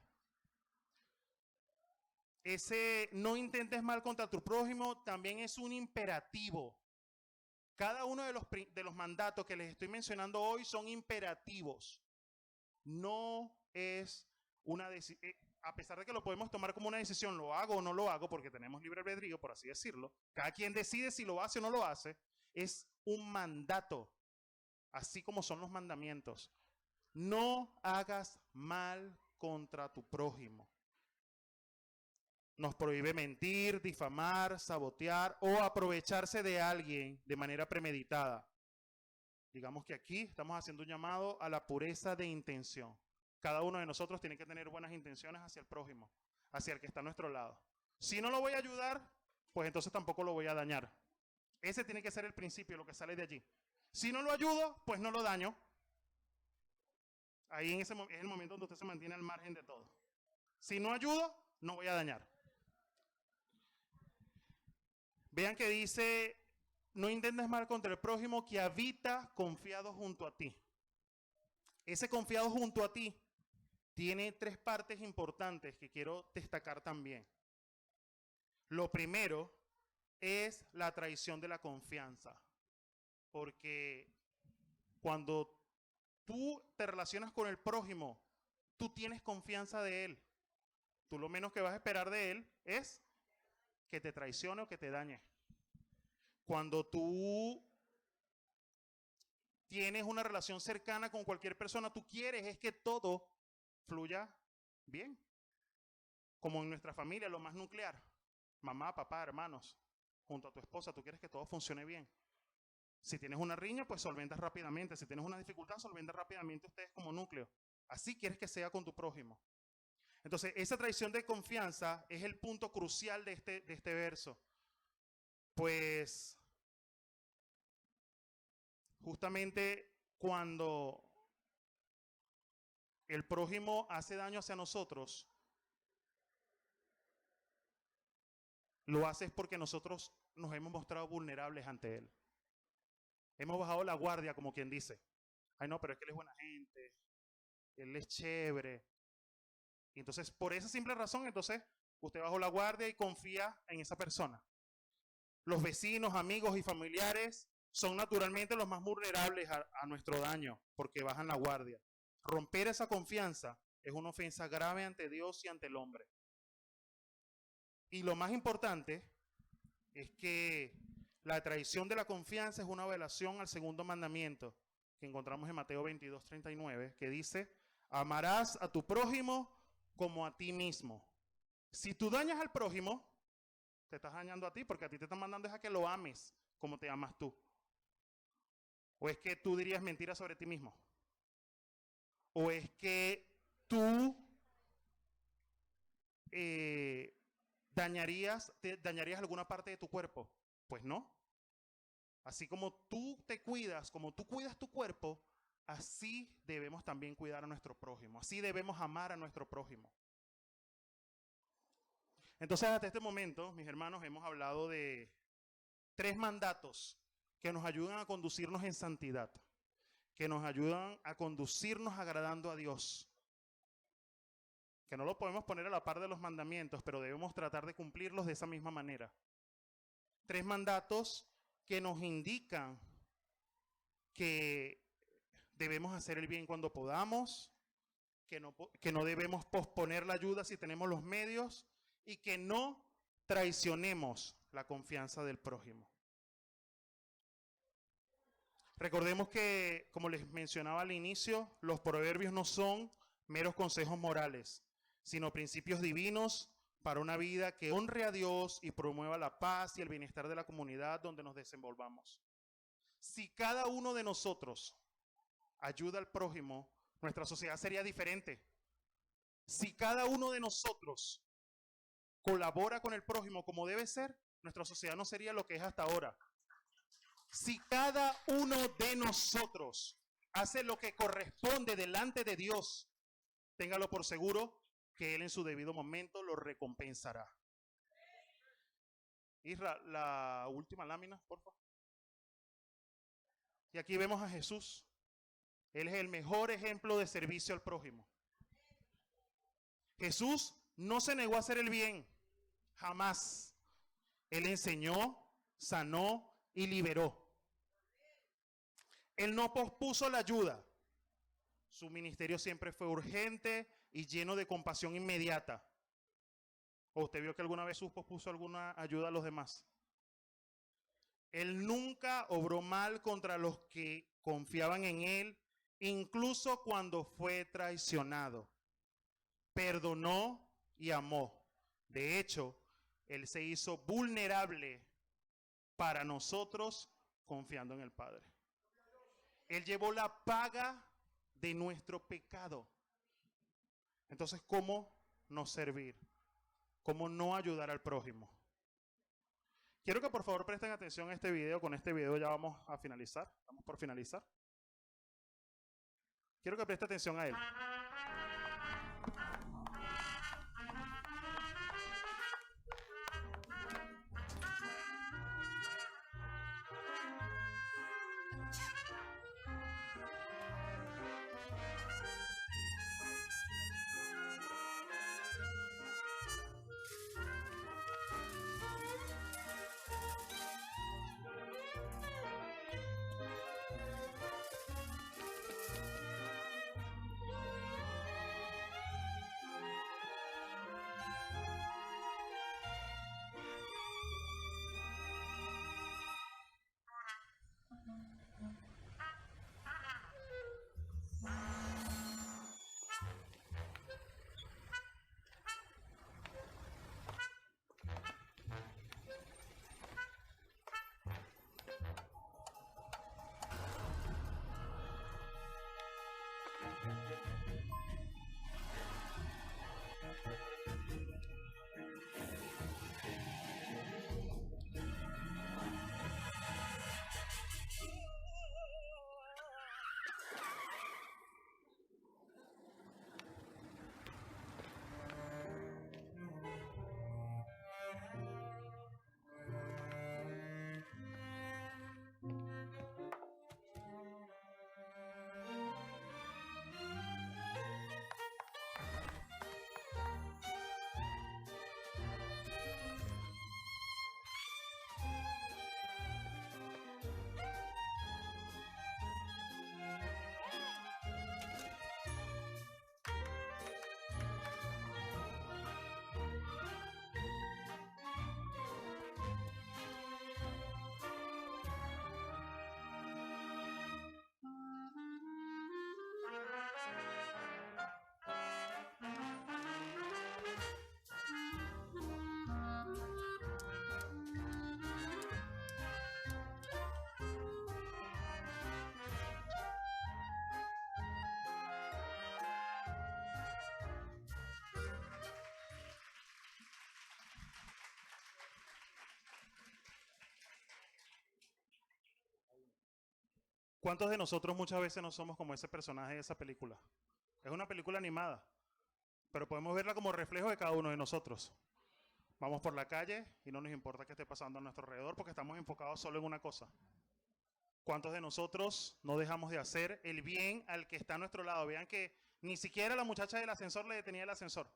Ese no intentes mal contra tu prójimo también es un imperativo. Cada uno de los mandatos que les estoy mencionando hoy son imperativos. No es una decisión. A pesar de que lo podemos tomar como una decisión, lo hago o no lo hago, porque tenemos libre albedrío, por así decirlo. Cada quien decide si lo hace o no lo hace. Es un mandato, así como son los mandamientos. No hagas mal contra tu prójimo. Nos prohíbe mentir, difamar, sabotear o aprovecharse de alguien de manera premeditada. Digamos que aquí estamos haciendo un llamado a la pureza de intención. Cada uno de nosotros tiene que tener buenas intenciones hacia el prójimo, hacia el que está a nuestro lado. Si no lo voy a ayudar, pues entonces tampoco lo voy a dañar. Ese tiene que ser el principio, lo que sale de allí. Si no lo ayudo, pues no lo daño. Ahí es el momento donde usted se mantiene al margen de todo. Si no ayudo, no voy a dañar. Vean que dice, no intentes mal contra el prójimo que habita confiado junto a ti. Ese confiado junto a ti tiene tres partes importantes que quiero destacar también. Lo primero es la traición de la confianza. Porque cuando tú te relacionas con el prójimo, tú tienes confianza de él. Tú lo menos que vas a esperar de él es que te traicione o que te dañe. Cuando tú tienes una relación cercana con cualquier persona, tú quieres es que todo fluya bien. Como en nuestra familia, lo más nuclear. Mamá, papá, hermanos, junto a tu esposa, tú quieres que todo funcione bien. Si tienes una riña, pues solventas rápidamente. Si tienes una dificultad, solventas rápidamente ustedes como núcleo. Así quieres que sea con tu prójimo. Entonces, esa traición de confianza es el punto crucial de este verso. Pues, justamente cuando el prójimo hace daño hacia nosotros, lo hace porque nosotros nos hemos mostrado vulnerables ante él. Hemos bajado la guardia, como quien dice. Ay, no, pero es que él es buena gente, él es chévere. Y entonces, por esa simple razón, entonces, usted bajó la guardia y confía en esa persona. Los vecinos, amigos y familiares son naturalmente los más vulnerables a nuestro daño, porque bajan la guardia. Romper esa confianza es una ofensa grave ante Dios y ante el hombre. Y lo más importante es que la traición de la confianza es una violación al segundo mandamiento que encontramos en Mateo 22:39, que dice: amarás a tu prójimo como a ti mismo. Si tú dañas al prójimo, te estás dañando a ti, porque a ti te están mandando a que lo ames como te amas tú. ¿O es que tú dirías mentiras sobre ti mismo? ¿O es que tú dañarías alguna parte de tu cuerpo? Pues no. Así como tú te cuidas, como tú cuidas tu cuerpo, así debemos también cuidar a nuestro prójimo. Así debemos amar a nuestro prójimo. Entonces, hasta este momento, mis hermanos, hemos hablado de 3 mandatos que nos ayudan a conducirnos en santidad, que nos ayudan a conducirnos agradando a Dios, que no lo podemos poner a la par de los mandamientos, pero debemos tratar de cumplirlos de esa misma manera. 3 mandatos que nos indican que debemos hacer el bien cuando podamos, que no debemos posponer la ayuda si tenemos los medios y que no traicionemos la confianza del prójimo. Recordemos que, como les mencionaba al inicio, los proverbios no son meros consejos morales, sino principios divinos para una vida que honre a Dios y promueva la paz y el bienestar de la comunidad donde nos desenvolvamos. Si cada uno de nosotros ayuda al prójimo, nuestra sociedad sería diferente. Si cada uno de nosotros colabora con el prójimo como debe ser, nuestra sociedad no sería lo que es hasta ahora. Si cada uno de nosotros hace lo que corresponde delante de Dios, téngalo por seguro que Él en su debido momento lo recompensará. Isra, la última lámina, por favor. Y aquí vemos a Jesús. Él es el mejor ejemplo de servicio al prójimo. Jesús no se negó a hacer el bien, jamás. Él enseñó, sanó y liberó. Él no pospuso la ayuda. Su ministerio siempre fue urgente y lleno de compasión inmediata. ¿O usted vio que alguna vez Jesús pospuso alguna ayuda a los demás? Él nunca obró mal contra los que confiaban en él, incluso cuando fue traicionado. Perdonó y amó. De hecho, él se hizo vulnerable para nosotros confiando en el Padre. Él llevó la paga de nuestro pecado. Entonces, ¿cómo no servir? ¿Cómo no ayudar al prójimo? Quiero que por favor presten atención a este video. Con este video ya vamos a finalizar. Estamos por finalizar. Quiero que preste atención a él. ¿Cuántos de nosotros muchas veces no somos como ese personaje de esa película? Es una película animada, pero podemos verla como reflejo de cada uno de nosotros. Vamos por la calle y no nos importa qué esté pasando a nuestro alrededor porque estamos enfocados solo en una cosa. ¿Cuántos de nosotros no dejamos de hacer el bien al que está a nuestro lado? Vean que ni siquiera la muchacha del ascensor le detenía el ascensor.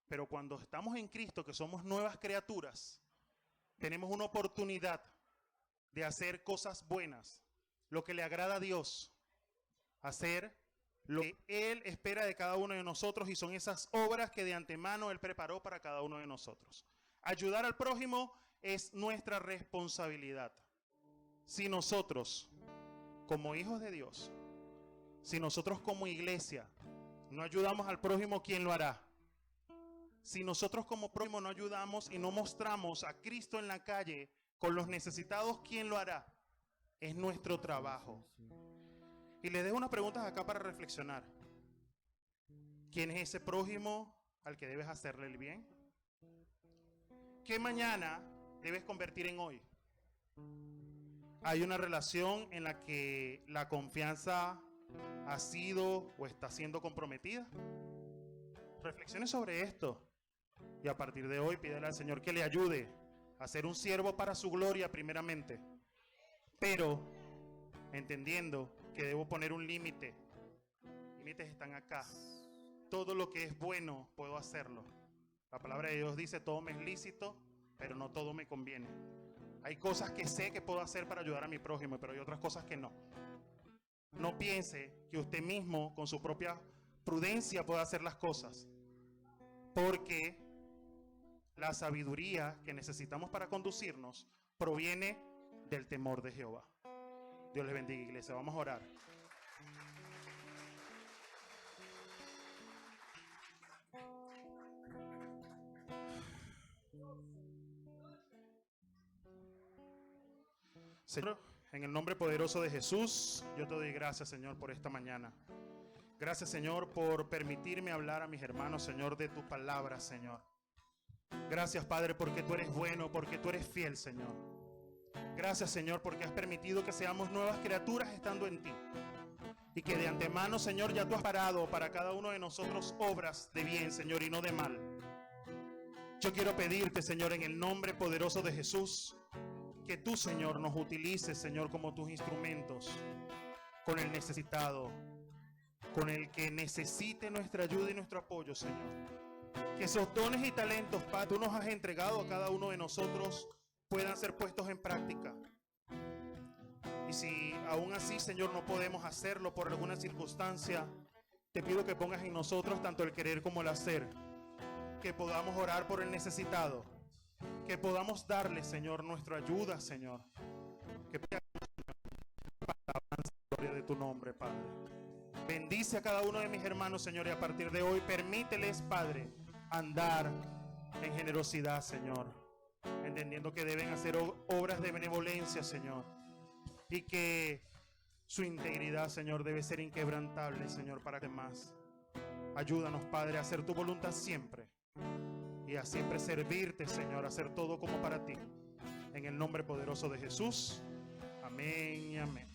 Pero cuando estamos en Cristo, que somos nuevas criaturas, tenemos una oportunidad de hacer cosas buenas, lo que le agrada a Dios, hacer lo que Él espera de cada uno de nosotros, y son esas obras que de antemano Él preparó para cada uno de nosotros. Ayudar al prójimo es nuestra responsabilidad. Si nosotros, como hijos de Dios, si nosotros como iglesia no ayudamos al prójimo, ¿quién lo hará? Si nosotros como prójimo no ayudamos y no mostramos a Cristo en la calle con los necesitados, ¿quién lo hará? Es nuestro trabajo. Y les dejo unas preguntas acá para reflexionar. ¿Quién es ese prójimo al que debes hacerle el bien? ¿Qué mañana debes convertir en hoy? ¿Hay una relación en la que la confianza ha sido o está siendo comprometida? Reflexione sobre esto y a partir de hoy pídele al Señor que le ayude a ser un siervo para su gloria primeramente, pero entendiendo que debo poner un límite. Límites están acá. Todo lo que es bueno puedo hacerlo. La palabra de Dios dice: todo me es lícito, pero no todo me conviene. Hay cosas que sé que puedo hacer para ayudar a mi prójimo, pero hay otras cosas que no. No piense que usted mismo con su propia prudencia puede hacer las cosas, porque la sabiduría que necesitamos para conducirnos proviene del temor de Jehová. Dios les bendiga, iglesia. Vamos a orar. Señor, en el nombre poderoso de Jesús, yo te doy gracias, Señor, por esta mañana. Gracias, Señor, por permitirme hablar a mis hermanos, Señor, de tu palabra, Señor. Gracias, Padre, porque tú eres bueno, porque tú eres fiel, Señor. Gracias, Señor, porque has permitido que seamos nuevas criaturas estando en ti. Y que de antemano, Señor, ya tú has parado para cada uno de nosotros obras de bien, Señor, y no de mal. Yo quiero pedirte, Señor, en el nombre poderoso de Jesús, que tú, Señor, nos utilices, Señor, como tus instrumentos, con el necesitado, con el que necesite nuestra ayuda y nuestro apoyo, Señor. Que esos dones y talentos, Padre, tú nos has entregado a cada uno de nosotros, puedan ser puestos en práctica. Y si aún así, Señor, no podemos hacerlo por alguna circunstancia, te pido que pongas en nosotros tanto el querer como el hacer, que podamos orar por el necesitado, que podamos darle, Señor, nuestra ayuda, Señor, que para la gloria de tu nombre, Padre. Bendice a cada uno de mis hermanos, Señor, y a partir de hoy permíteles, Padre, andar en generosidad, Señor, entendiendo que deben hacer obras de benevolencia, Señor, y que su integridad, Señor, debe ser inquebrantable, Señor, para que más. Ayúdanos, Padre, a hacer tu voluntad siempre y a siempre servirte, Señor, a hacer todo como para ti. En el nombre poderoso de Jesús. Amén y amén.